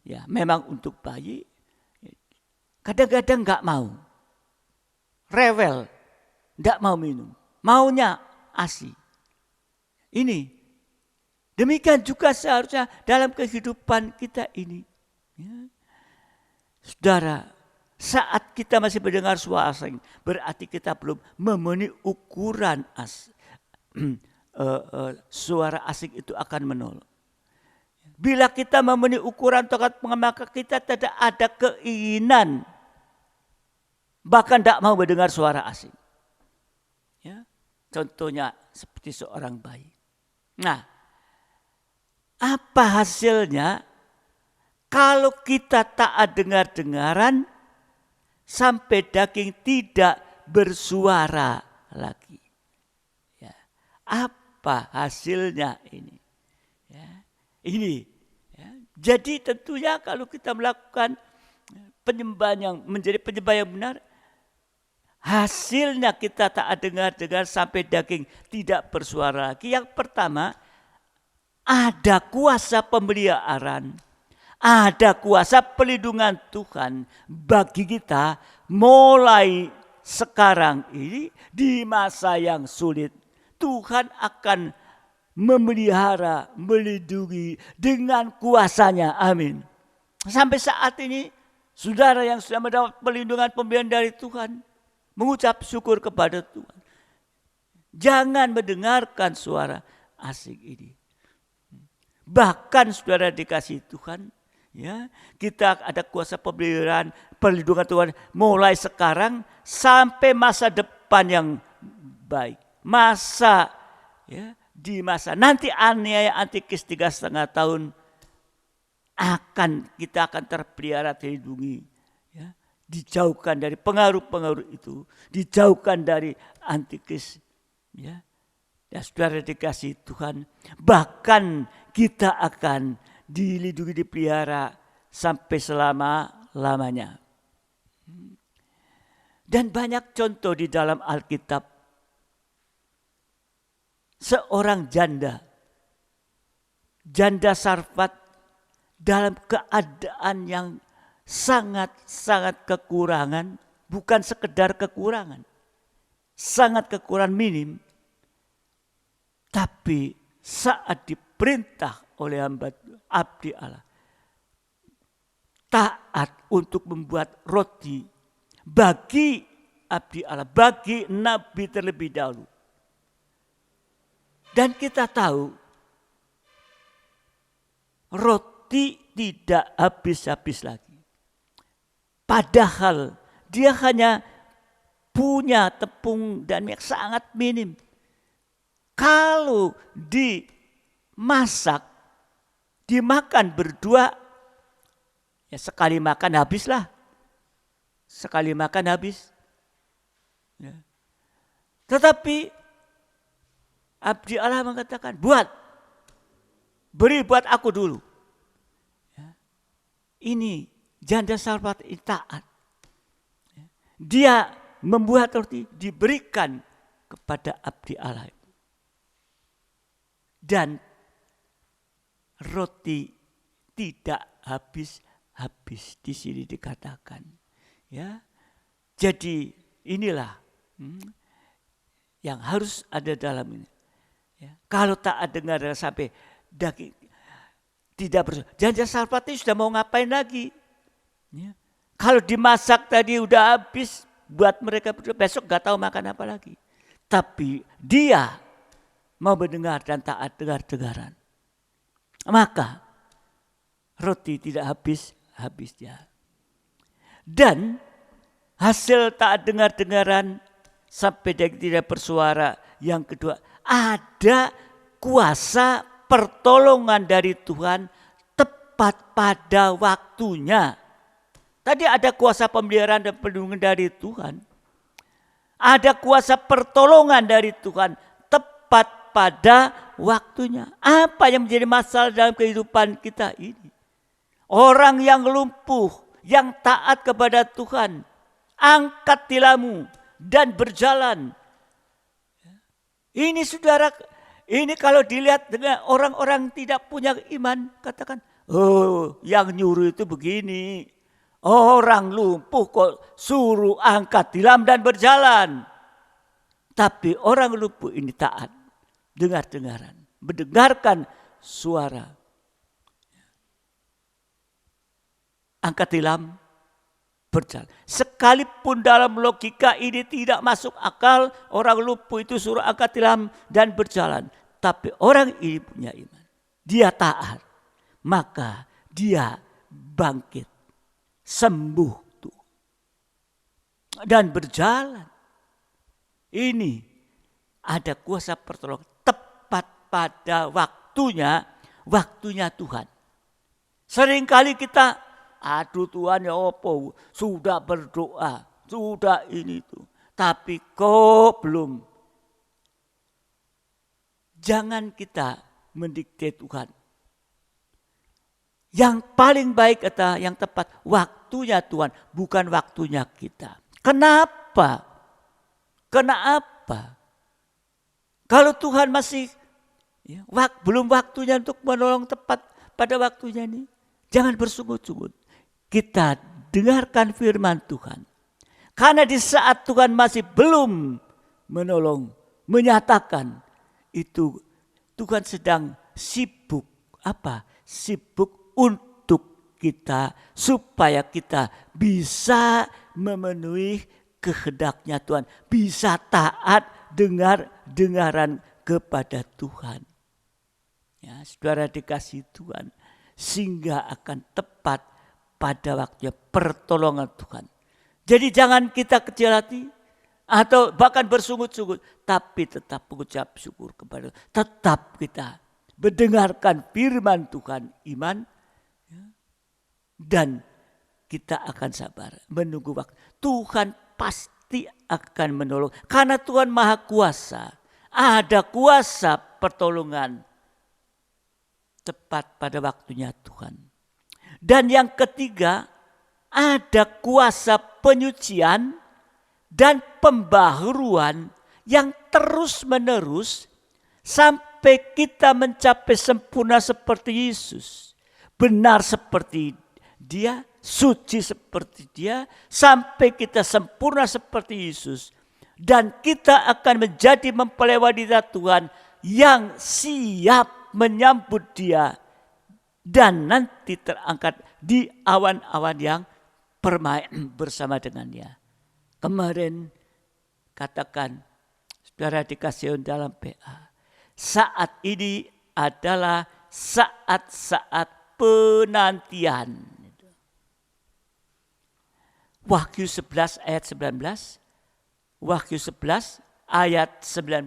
ya memang untuk bayi. Kadang-kadang nggak mau, rewel, nggak mau minum, maunya ASI. Ini demikian juga seharusnya dalam kehidupan kita ini. Ya. Saudara, saat kita masih mendengar suara asing, berarti kita belum memenuhi ukuran suara asing itu akan menolak. Bila kita memenuhi ukuran tongkat pengembalaan, maka kita tidak ada keinginan, bahkan tidak mau mendengar suara asing. Contohnya seperti seorang bayi. Nah, apa hasilnya kalau kita taat dengar-dengaran sampai daging tidak bersuara lagi? Ya, apa hasilnya ini? Ya, ini. Ya. Jadi tentunya kalau kita melakukan penyembahan yang menjadi penyembah yang benar, hasilnya kita taat dengar-dengar sampai daging tidak bersuara lagi. Yang pertama, ada kuasa pemeliharaan, ada kuasa pelindungan Tuhan bagi kita mulai sekarang ini di masa yang sulit. Tuhan akan memelihara, melindungi dengan kuasanya. Amin. Sampai saat ini, saudara yang sudah mendapat perlindungan pemberian dari Tuhan, mengucap syukur kepada Tuhan. Jangan mendengarkan suara asing ini. Bahkan saudara dikasih Tuhan, ya, kita ada kuasa pemeliharaan, perlindungan Tuhan mulai sekarang sampai masa depan yang baik. Masa, ya, di masa nanti aniaya Antikris 3,5 tahun kita akan terpelihara, terlindungi. Ya, dijauhkan dari pengaruh-pengaruh itu, dijauhkan dari Antikris. Ya, saudara dikasih Tuhan, bahkan kita akan dilindungi, dipelihara sampai selama-lamanya. Dan banyak contoh di dalam Alkitab. Seorang janda Sarfat dalam keadaan yang sangat-sangat kekurangan, bukan sekedar kekurangan, sangat kekurangan minim. Tapi saat diperintah oleh hamba abdi Allah, taat untuk membuat roti bagi abdi Allah, bagi nabi terlebih dahulu. Dan kita tahu roti tidak habis-habis lagi. Padahal dia hanya punya tepung dan minyak sangat minim. Kalau dimasak, dimakan berdua, ya sekali makan habislah. Sekali makan habis. Ya. Tetapi abdi Allah mengatakan, beri buat aku dulu. Ya. Ini janda Sarfat ini taat. Ya. Dia membuat roti, diberikan kepada abdi Allah. Dan roti tidak habis-habis, di sini dikatakan. Ya, jadi inilah yang harus ada dalam ini. Ya, kalau taat dengar sampai daging tidak bersuara, janda Sarfat ini sudah mau ngapain lagi? Ya. Kalau dimasak tadi udah habis buat mereka berdua, besok gak tahu makan apa lagi. Tapi dia mau mendengar dan taat dengar-dengaran, maka roti tidak habis-habisnya. Dan hasil taat dengar-dengaran sampai daging tidak bersuara, yang kedua, ada kuasa pertolongan dari Tuhan tepat pada waktunya. Tadi ada kuasa pemeliharaan dan perlindungan dari Tuhan. Ada kuasa pertolongan dari Tuhan tepat pada waktunya. Apa yang menjadi masalah dalam kehidupan kita ini? Orang yang lumpuh, yang taat kepada Tuhan, angkat tilammu dan berjalan. Ini saudara, ini kalau dilihat dengan orang-orang tidak punya iman, katakan, oh yang nyuruh itu begini. Orang lumpuh kok suruh angkat tilam dan berjalan. Tapi orang lumpuh ini taat, dengar-dengaran, mendengarkan suara. Angkat tilam, berjalan. Sekalipun dalam logika ini tidak masuk akal, orang lumpuh itu suruh angkat tilam dan berjalan. Tapi orang ini punya iman. Dia taat. Maka dia bangkit. Sembuh dan berjalan. Ini ada kuasa pertolongan tepat pada waktunya Tuhan. Seringkali kita, aduh Tuhan ya apa, sudah berdoa, sudah ini itu, tapi kok belum. Jangan kita mendikte Tuhan. Yang paling baik adalah yang tepat waktunya Tuhan, bukan waktunya kita. Kenapa? Kenapa? Kalau Tuhan masih belum waktunya untuk menolong tepat pada waktunya ini, jangan bersungut-sungut. Kita dengarkan firman Tuhan. Karena di saat Tuhan masih belum menolong, menyatakan, itu Tuhan sedang sibuk apa? Sibuk untuk kita supaya kita bisa memenuhi kehendaknya Tuhan, bisa taat dengaran kepada Tuhan. Ya, saudara dikasih Tuhan, sehingga akan tepat pada waktunya pertolongan Tuhan. Jadi jangan kita kecil hati atau bahkan bersungut-sungut, tapi tetap mengucap syukur kepada Tuhan. Tetap kita mendengarkan firman Tuhan, iman, dan kita akan sabar menunggu waktu. Tuhan pasti akan menolong karena Tuhan Maha Kuasa. Ada kuasa pertolongan tepat pada waktunya Tuhan. Dan yang ketiga, ada kuasa penyucian dan pembaharuan yang terus-menerus sampai kita mencapai sempurna seperti Yesus. Benar seperti Dia, suci seperti Dia, sampai kita sempurna seperti Yesus. Dan kita akan menjadi mempelai wanita Tuhan yang siap menyambut Dia. Dan nanti terangkat di awan-awan yang bermain bersama dengannya. Kemarin katakan, saudara dikasih dalam PA, saat ini adalah saat-saat penantian. Wahyu 11 ayat 19. Wahyu 11 ayat 19.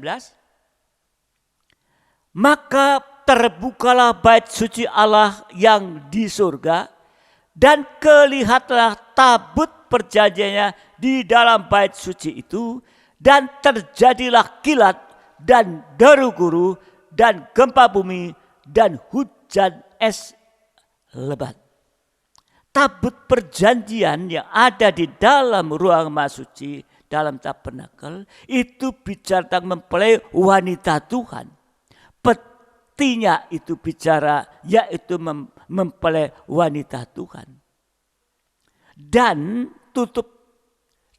Maka terbukalah bait suci Allah yang di surga, dan kelihatlah tabut perjanjiannya di dalam bait suci itu, dan terjadilah kilat dan deru guru dan gempa bumi dan hujan es lebat. Tabut perjanjian yang ada di dalam ruang maha suci dalam tabernakel itu bicara tentang mempelai wanita Tuhan. Petinya itu bicara yaitu mempelai wanita Tuhan. Dan tutup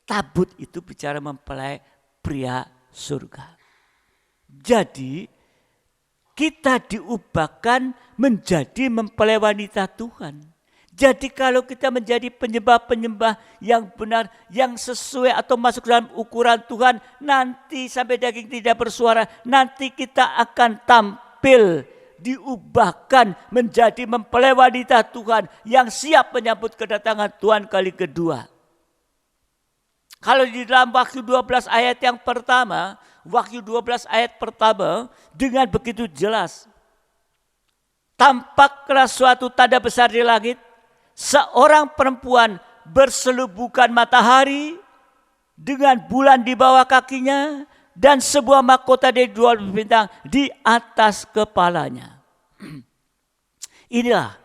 tabut itu bicara mempelai pria surga. Jadi kita diubahkan menjadi mempelai wanita Tuhan. Jadi kalau kita menjadi penyembah-penyembah yang benar, yang sesuai atau masuk dalam ukuran Tuhan, nanti sampai daging tidak bersuara, nanti kita akan tampil, diubahkan menjadi mempelai wanita Tuhan yang siap menyambut kedatangan Tuhan kali kedua. Kalau di dalam Wahyu 12 ayat yang pertama, Wahyu 12 ayat pertama dengan begitu jelas. Tampaklah suatu tanda besar di langit, seorang perempuan berselubukan matahari dengan bulan di bawah kakinya dan sebuah mahkota dari 12 bintang di atas kepalanya. Inilah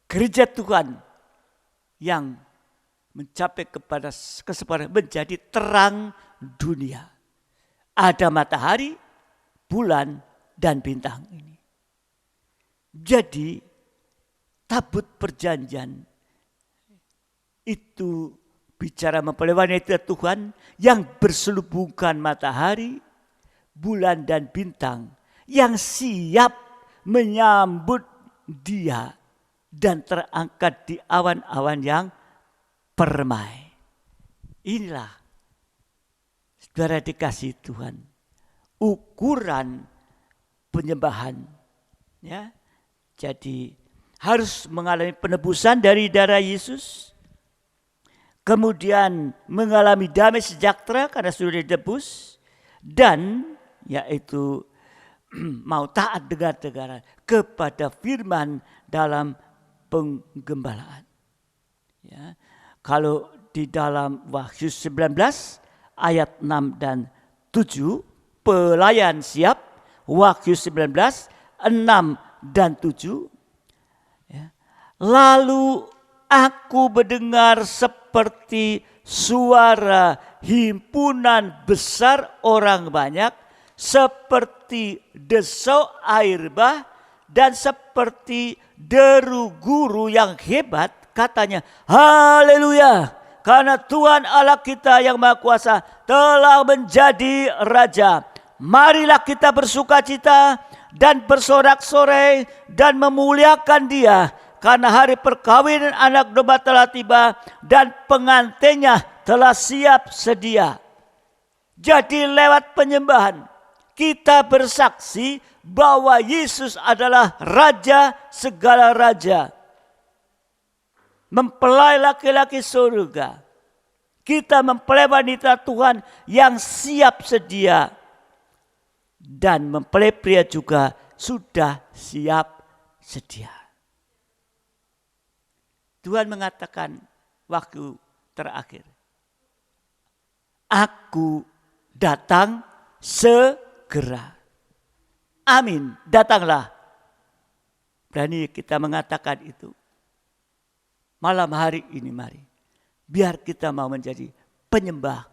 gereja Tuhan yang mencapai kepada kesempurnaan, menjadi terang dunia. Ada matahari, bulan, dan bintang ini. Jadi tabut perjanjian itu bicara mempelai wanita Tuhan yang berselubungkan matahari, bulan, dan bintang yang siap menyambut Dia dan terangkat di awan-awan yang permai. Inilah saudara dikasih Tuhan, ukuran penyembahan, ya. Jadi harus mengalami penebusan dari darah Yesus, kemudian mengalami damai sejahtera karena sudah ditebus, dan yaitu mau taat dengar-dengaran kepada firman dalam penggembalaan. Ya. Kalau di dalam Wahyu 19 ayat 6 dan 7, pelayan siap, Wahyu 19 6 dan 7. Ya. Lalu aku mendengar seperti suara himpunan besar orang banyak, seperti desau air bah, dan seperti deru guru yang hebat, katanya, haleluya, karena Tuhan Allah kita yang Maha Kuasa telah menjadi Raja. Marilah kita bersukacita dan bersorak-sorai dan memuliakan Dia, karena hari perkawinan anak domba telah tiba dan pengantinnya telah siap sedia. Jadi lewat penyembahan kita bersaksi bahwa Yesus adalah Raja segala raja, mempelai laki-laki surga. Kita mempelai wanita Tuhan yang siap sedia, dan mempelai pria juga sudah siap sedia. Tuhan mengatakan waktu terakhir, aku datang segera. Amin, datanglah. Berani kita mengatakan itu. Malam hari ini mari, biar kita mau menjadi penyembah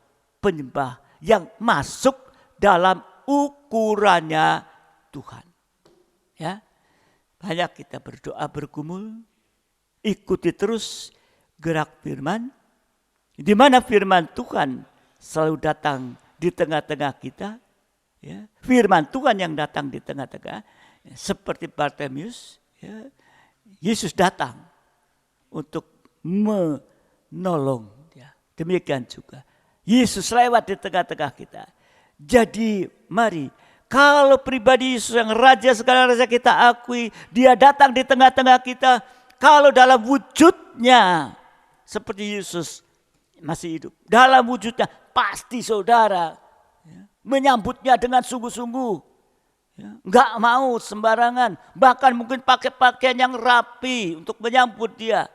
yang masuk dalam ukurannya Tuhan. Ya, banyak kita berdoa bergumul, ikuti terus gerak firman, di mana firman Tuhan selalu datang di tengah-tengah kita. Ya, firman Tuhan yang datang di tengah-tengah, seperti Bartimeus, ya, Yesus datang untuk menolong. Ya, demikian juga Yesus lewat di tengah-tengah kita. Jadi mari, kalau pribadi Yesus yang Raja segala raja kita akui, Dia datang di tengah-tengah kita. Kalau dalam wujudnya seperti Yesus masih hidup, dalam wujudnya pasti saudara menyambutnya dengan sungguh-sungguh. Enggak mau sembarangan, bahkan mungkin pakai pakaian yang rapi untuk menyambut Dia.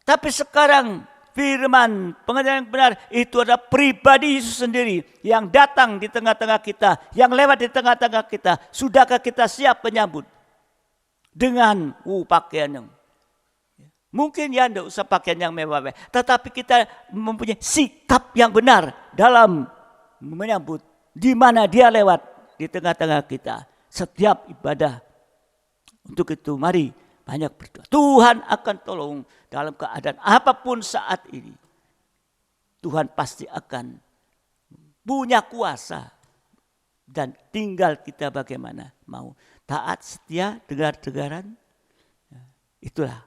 Tapi sekarang firman pengajaran yang benar itu adalah pribadi Yesus sendiri yang datang di tengah-tengah kita, yang lewat di tengah-tengah kita. Sudahkah kita siap menyambut dengan pakaian yang mungkin ya tidak usah pakaian yang mewah, tetapi kita mempunyai sikap yang benar dalam menyambut di mana Dia lewat di tengah-tengah kita setiap ibadah. Untuk itu mari banyak berdoa. Tuhan akan tolong dalam keadaan apapun saat ini. Tuhan pasti akan punya kuasa, dan tinggal kita bagaimana mau taat, setia, dengar-dengaran. Itulah.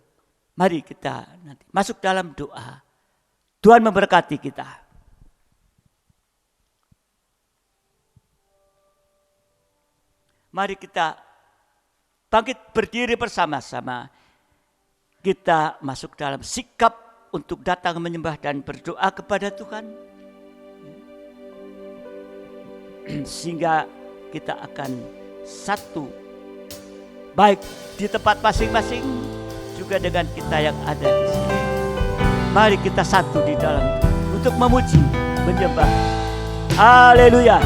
Mari kita nanti masuk dalam doa. Tuhan memberkati kita. Mari kita bangkit berdiri bersama-sama. Kita masuk dalam sikap untuk datang menyembah dan berdoa kepada Tuhan. Sehingga kita akan satu, baik di tempat masing-masing, juga dengan kita yang ada di sini. Mari kita satu di dalam untuk memuji, menyembah. Haleluya.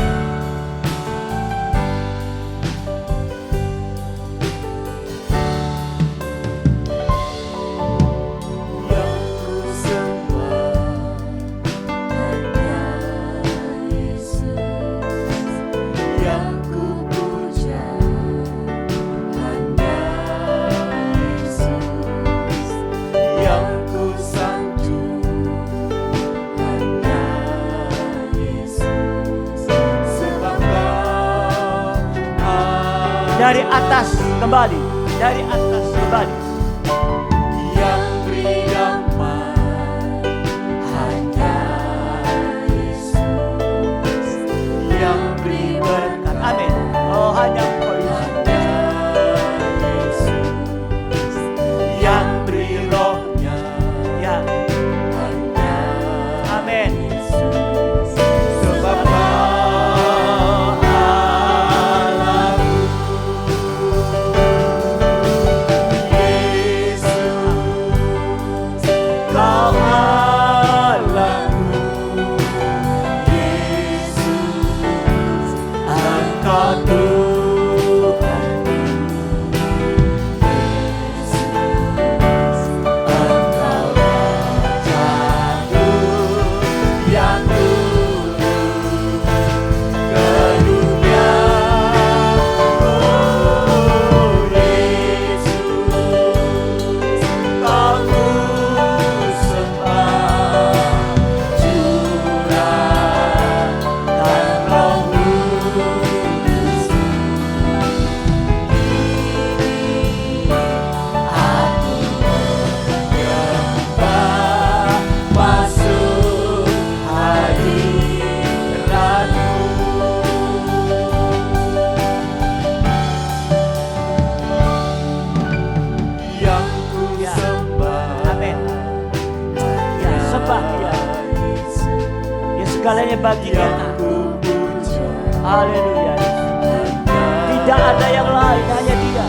Dari atas kembali, dari atas kembali. Yang beri damai hanya Yesus, yang beri berkat, Amin. Oh, hanya Engkau Yesus, yang beri rohnya ya. hanya Amin. Yesus, sebab segalanya bagi kita. Haleluya. Tidak ada yang lain, hanya Dia.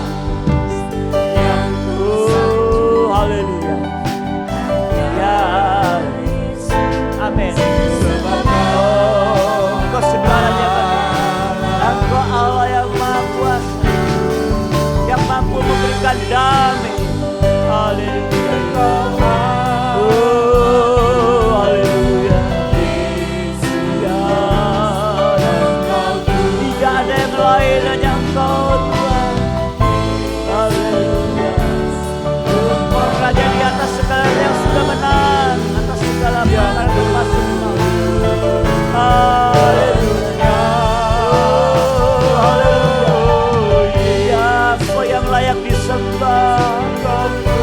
Oh, haleluya. Ya, amin. Oh, Engkau segalanya bagi kita. Engkau Allah yang Maha Kuasa, yang mampu memberikan damai. Haleluya. Oh, haleluya. Ya, tidak ada yang lain, hanya Engkau Tuhan. Haleluya. Engkau Raja di atas segala yang sudah menang, atas segala perkara termasuk maut. Haleluya. Oh, haleluya. Ya, Engkau yang layak disembah. Haleluya.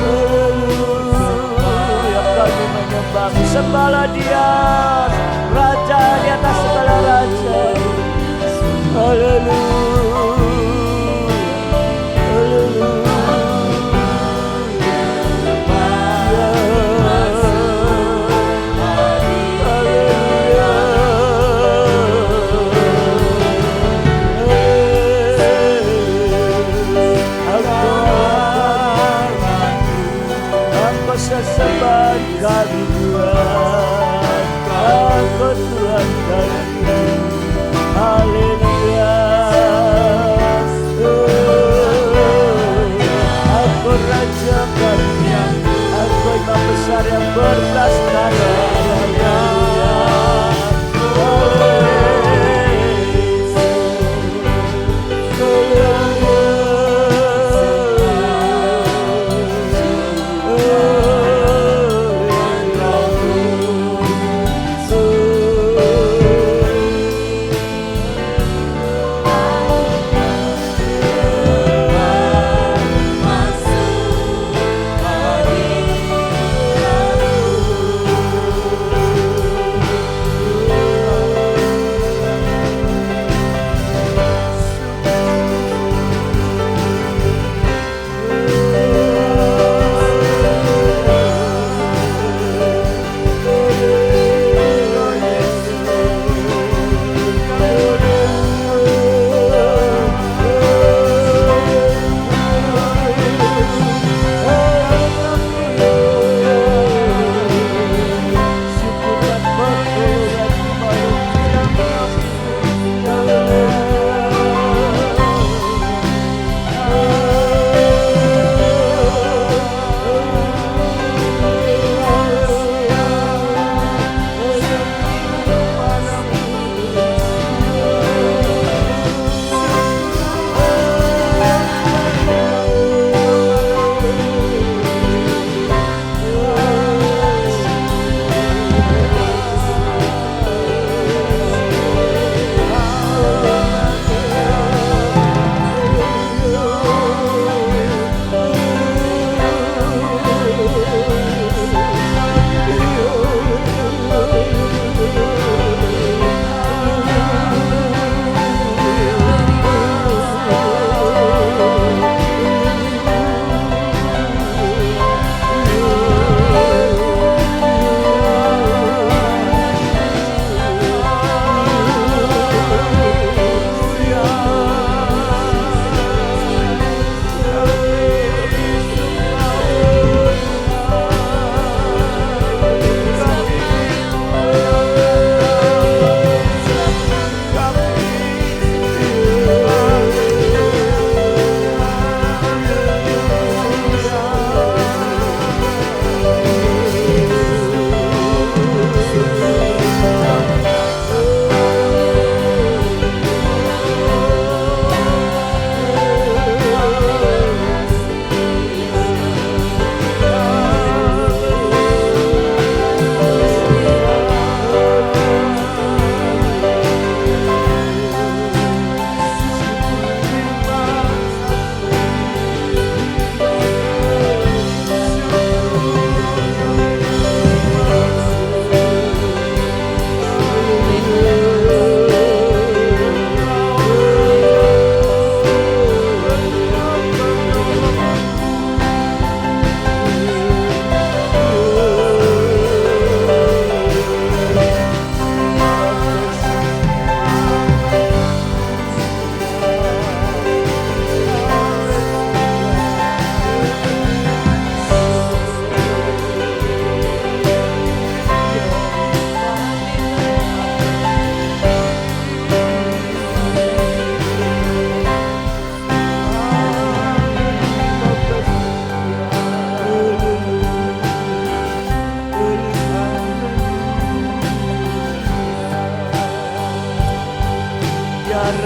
Kami menyembah, sembahlah Dia, Raja di atas segala raja. Haleluya. Sesembahan kami Tuhan, Engkau Tuhan kami. Haleluya. Engkau Raja kami, Engkau Imam besar yang berbelas kasih.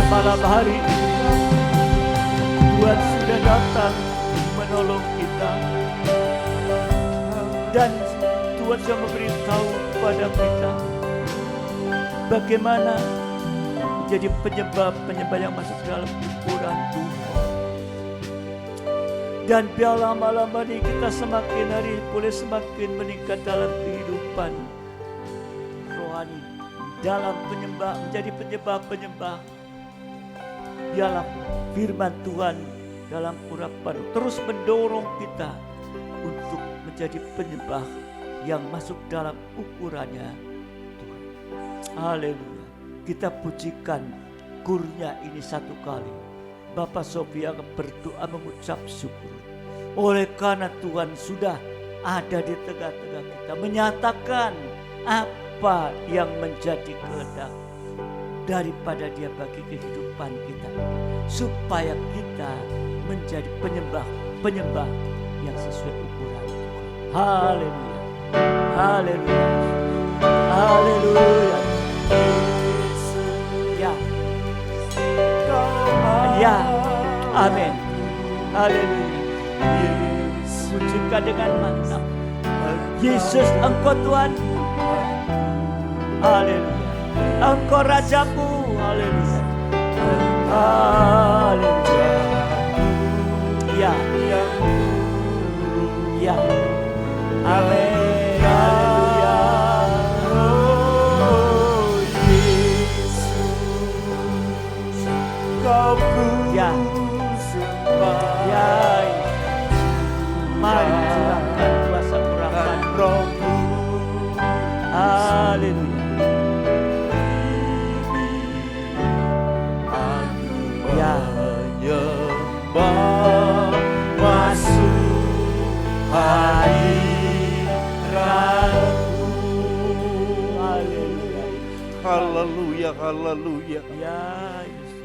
malam hari ini Tuhan sudah datang menolong kita, dan Tuhan sudah memberitahu kepada kita bagaimana menjadi penyembah yang masuk dalam ukuran Tuhan. Dan biarlah malam hari kita semakin hari boleh semakin meningkat dalam kehidupan rohani, dalam menjadi penyembah. Biarlah firman Tuhan dalam urapan terus mendorong kita untuk menjadi penyembah yang masuk dalam ukurannya Tuhan. Haleluya. Kita pujikan kurnia ini satu kali. Bapak Sofia berdoa mengucap syukur. Oleh karena Tuhan sudah ada di tengah-tengah kita, menyatakan apa yang menjadi kehendak daripada Dia bagi kehidupan kita, supaya kita menjadi penyembah yang sesuai ukuran Tuhan. Haleluya, haleluya, haleluya. Ya, amin, haleluya. Pujikan dengan mantap. Yesus, Engkau Tuhan. Haleluya. Engkau Rajaku. Haleluya. Haleluya. Ya. Ya. Amin. Haleluya. Oh Yesus, Kau Ya. sembah Ya. Mari curahkan kuasa urapan Rohmu. Haleluya. Ya. Menyembah masuk hadiratmu. Haleluya. Haleluya, haleluya. Ya, Yesus.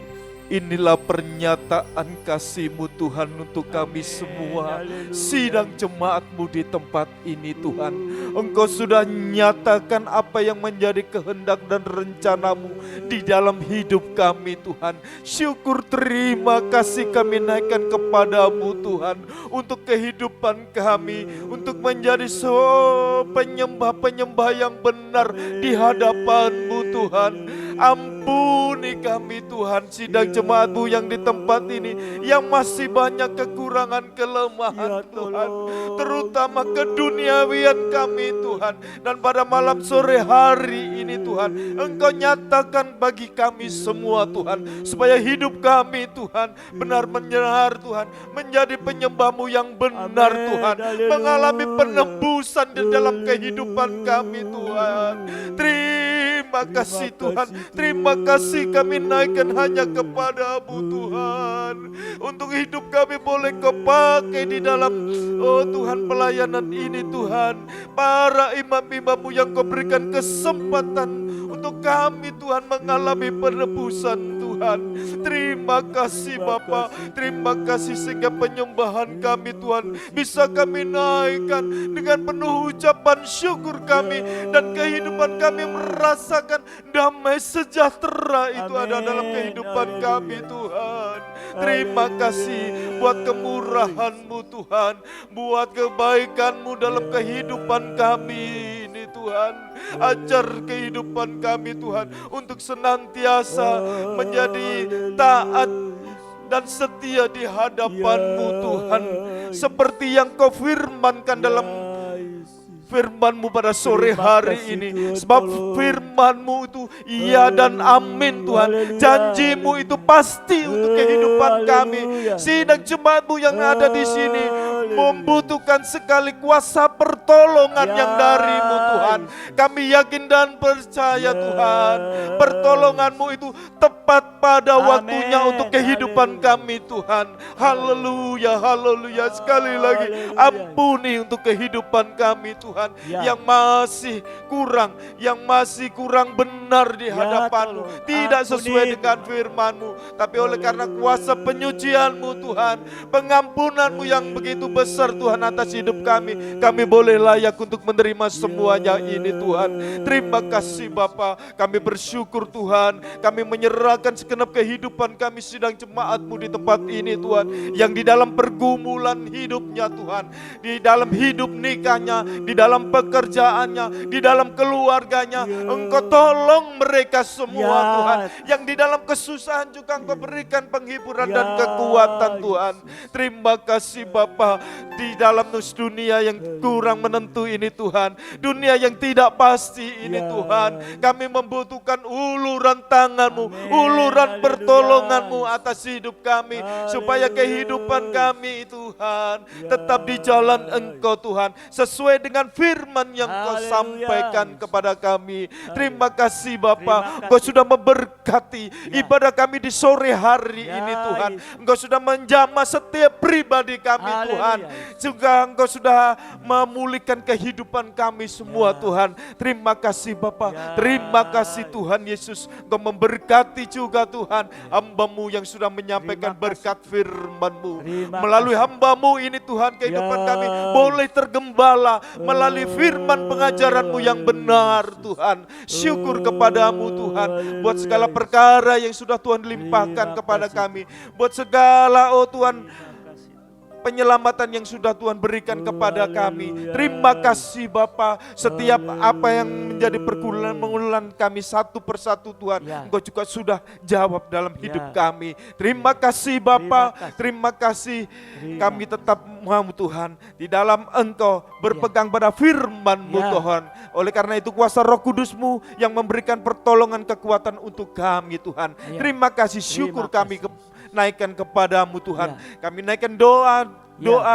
Inilah pernyataan kasih-Mu Tuhan untuk kami semua, sidang jemaat-Mu di tempat ini Tuhan. Engkau sudah nyatakan apa yang menjadi kehendak dan rencana-Mu di dalam hidup kami Tuhan. Syukur terima kasih kami naikkan kepadamu Tuhan, untuk kehidupan kami, untuk menjadi penyembah-penyembah yang benar di hadapan-Mu Tuhan. Ampuni kami Tuhan, sidang jemaat-Mu yang di tempat ini, yang masih banyak kekurangan kelemahan Tuhan, terutama keduniawian kami Tuhan. Dan pada malam sore hari ini Tuhan, Engkau nyatakan bagi kami semua Tuhan, supaya hidup kami Tuhan benar-benar Tuhan menjadi penyembah-Mu yang benar Tuhan, mengalami penebusan di dalam kehidupan kami Tuhan. Terima kasih Tuhan, terima kasih kami naikkan hanya kepada-Mu Tuhan, untuk hidup kami boleh Kau pakai di dalam Tuhan pelayanan ini Tuhan. Para imam-imam-Mu yang Kau berikan kesempatan untuk kami Tuhan mengalami penebusan Tuhan. Terima kasih Bapa, terima kasih sehingga penyembahan kami Tuhan bisa kami naikkan dengan penuh ucapan syukur kami, dan kehidupan kami merasakan damai sejahtera itu ada dalam kehidupan kami Tuhan. Terima kasih buat kemurahan-Mu Tuhan, buat kebaikan-Mu dalam kehidupan kami ini Tuhan. Ajar kehidupan kami Tuhan untuk senantiasa menjadi taat dan setia di hadapan-Mu Tuhan, seperti yang Kau firmankan dalam firman-Mu pada sore hari ini. Sebab firman-Mu itu iya dan amin Tuhan. Janji-Mu itu pasti untuk kehidupan kami. Sidang jemaat-Mu yang ada di sini membutuhkan sekali kuasa pertolongan yang dari-Mu Tuhan. Kami yakin dan percaya Tuhan, pertolongan-Mu itu tepat pada waktunya untuk kehidupan kami Tuhan. Haleluya, haleluya. Sekali lagi ampuni untuk kehidupan kami Tuhan, yang masih kurang benar benar di hadapan-Mu, Tolong tidak sesuai ampuni dengan Tuhan. firman-Mu, tapi oleh karena kuasa penyucian-Mu Tuhan, pengampunan-Mu yang begitu besar Tuhan atas hidup kami boleh layak untuk menerima semuanya ini Tuhan. Terima kasih Bapa, kami bersyukur Tuhan, kami menyerahkan segenap kehidupan kami sidang jemaat-Mu di tempat ini Tuhan, yang di dalam pergumulan hidupnya Tuhan, di dalam hidup nikahnya, di dalam pekerjaannya, di dalam keluarganya, Engkau tolong mereka semua Ya. Tuhan, yang di dalam kesusahan juga Engkau berikan penghiburan dan Ya, kekuatan Tuhan. Terima kasih Bapa, di dalam dunia yang kurang menentu ini Tuhan, dunia yang tidak pasti ini Ya. Tuhan, kami membutuhkan uluran tangan-Mu, Amin. uluran Haleluya. pertolongan-Mu atas hidup kami, supaya Haleluya. kehidupan kami Tuhan tetap di jalan Engkau Tuhan, sesuai dengan firman yang Kau Haleluya. sampaikan kepada kami. Terima kasih Bapa, Terima Engkau kasih. sudah memberkati Ya. ibadah kami di sore hari Ya, ini Tuhan. Yesus. Engkau sudah menjamah setiap pribadi kami Haleluya, Tuhan. Yesus. Juga Engkau sudah memulihkan kehidupan kami semua Tuhan. Terima kasih Bapa, Ya. terima kasih Tuhan Yesus. Engkau memberkati juga Tuhan hamba-Mu yang sudah menyampaikan Terima kasih. berkat firman-Mu. Terima Melalui kasih. hamba-Mu ini Tuhan, kehidupan Ya. kami boleh tergembala melalui firman pengajaran-Mu yang benar Tuhan. Syukur kepadamu Tuhan, buat segala perkara yang sudah Tuhan limpahkan Terima kepada kasih. kami, buat segala Tuhan penyelamatan yang sudah Tuhan berikan kepada kami. Haleluya. Terima kasih Bapa, setiap apa yang menjadi pergumulan kami satu persatu Tuhan, Ya. Engkau juga sudah jawab dalam hidup Ya. kami. Terima kasih Bapa, terima kasih. Terima Kami tetap mau Tuhan di dalam Engkau berpegang pada firman-Mu Ya. Tuhan. Oleh karena itu kuasa Roh Kudus-Mu yang memberikan pertolongan kekuatan untuk kami Tuhan. Ya. Terima kasih, syukur Terima kami kasih. naikkan kepadamu Tuhan. Ya. Kami naikkan doa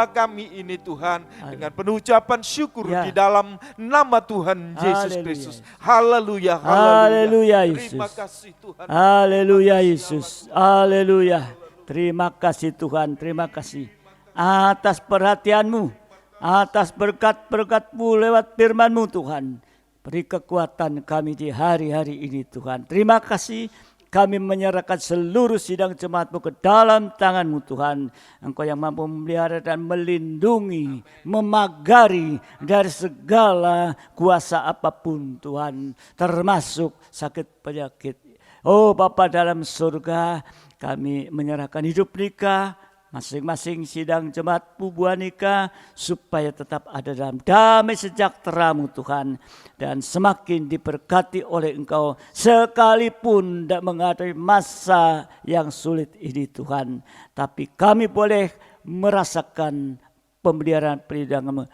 kami ini Tuhan dengan penuh ucapan syukur Ya. di dalam nama Tuhan Yesus Haleluya. Kristus. Haleluya, Haleluya, Yesus. Terima kasih Tuhan. Haleluya Yesus. Haleluya. Terima kasih Tuhan. Terima kasih atas perhatian-Mu, atas berkat-berkat-Mu lewat firman-Mu Tuhan. Beri kekuatan kami di hari-hari ini Tuhan. Terima kasih. Kami menyerahkan seluruh sidang jemaat-Mu ke dalam tangan-Mu Tuhan. Engkau yang mampu memelihara dan melindungi, memagari dari segala kuasa apapun Tuhan. Termasuk sakit penyakit. Oh Bapa dalam surga, kami menyerahkan hidup Nika, masing-masing sidang jemaat Pubuanika, supaya tetap ada dalam damai sejahtera-Mu Tuhan, dan semakin diberkati oleh Engkau sekalipun tidak menghadapi masa yang sulit ini Tuhan. Tapi kami boleh merasakan pemeliharaan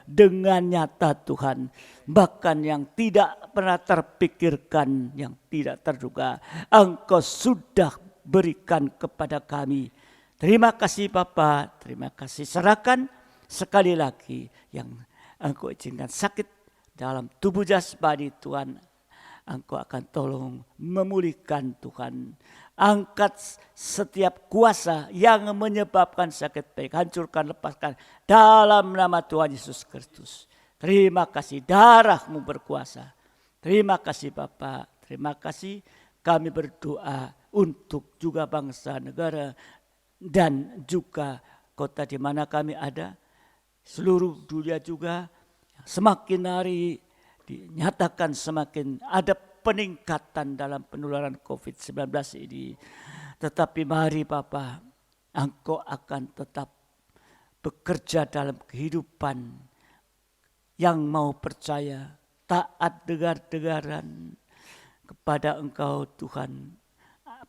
dengan nyata Tuhan, bahkan yang tidak pernah terpikirkan, yang tidak terduga, Engkau sudah berikan kepada kami. Terima kasih Bapa, terima kasih. Serahkan sekali lagi yang Engkau izinkan sakit dalam tubuh jasmani Tuhan, Engkau akan tolong memulihkan Tuhan. Angkat setiap kuasa yang menyebabkan sakit baik, hancurkan, lepaskan dalam nama Tuhan Yesus Kristus. Terima kasih, darah-Mu berkuasa. Terima kasih Bapa, terima kasih. Kami berdoa untuk juga bangsa, negara, dan juga kota di mana kami ada, seluruh dunia juga. Semakin hari dinyatakan semakin ada peningkatan dalam penularan COVID-19 ini. Tetapi mari Bapa, Engkau akan tetap bekerja dalam kehidupan yang mau percaya, taat dengar-dengaran kepada Engkau Tuhan.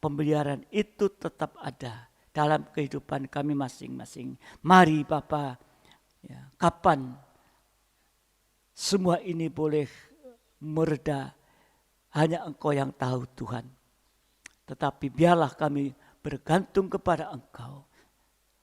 Pemeliharaan itu tetap ada dalam kehidupan kami masing-masing. Mari Bapa, ya, kapan semua ini boleh mereda, hanya Engkau yang tahu Tuhan. Tetapi biarlah kami bergantung kepada Engkau,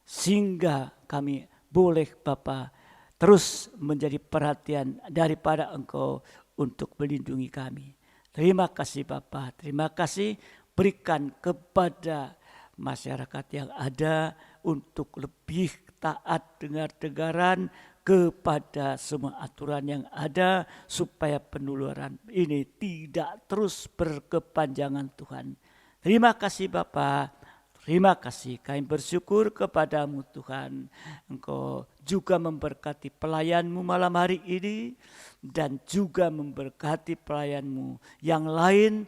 sehingga kami boleh Bapa terus menjadi perhatian daripada Engkau untuk melindungi kami. Terima kasih Bapa, terima kasih. Berikan kepada masyarakat yang ada untuk lebih taat dengar-dengaran kepada semua aturan yang ada supaya penularan ini tidak terus berkepanjangan Tuhan. Terima kasih Bapa, terima kasih kami bersyukur kepadamu Tuhan. Engkau juga memberkati pelayanmu malam hari ini dan juga memberkati pelayanmu yang lain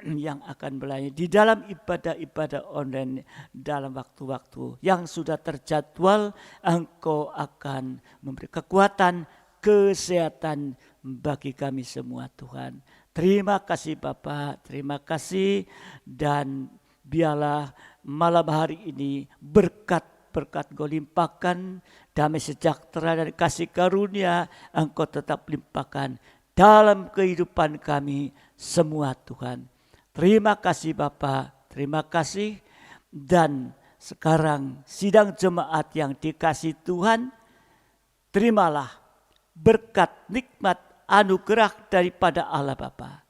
yang akan melayani di dalam ibadah-ibadah online dalam waktu-waktu yang sudah terjadwal. Engkau akan memberi kekuatan, kesehatan bagi kami semua Tuhan. Terima kasih Bapa, terima kasih, dan biarlah malam hari ini berkat-berkat Engkau limpahkan, damai sejahtera dan kasih karunia Engkau tetap limpahkan dalam kehidupan kami semua Tuhan. Terima kasih Bapa, terima kasih. Dan sekarang sidang jemaat yang dikasih Tuhan, terimalah berkat nikmat anugerah daripada Allah Bapa,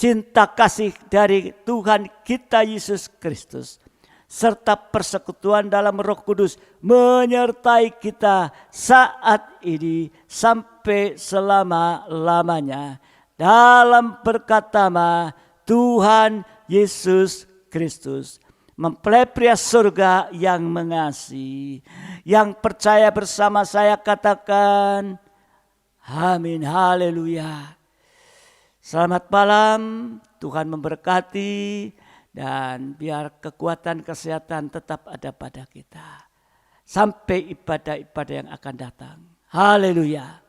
cinta kasih dari Tuhan kita Yesus Kristus, serta persekutuan dalam Roh Kudus menyertai kita saat ini sampai selama-lamanya. Dalam perkataan Tuhan Yesus Kristus, mempelai pria surga yang mengasihi, yang percaya bersama saya katakan amin, haleluya. Selamat malam, Tuhan memberkati, dan biar kekuatan kesehatan tetap ada pada kita sampai ibadah-ibadah yang akan datang. Haleluya.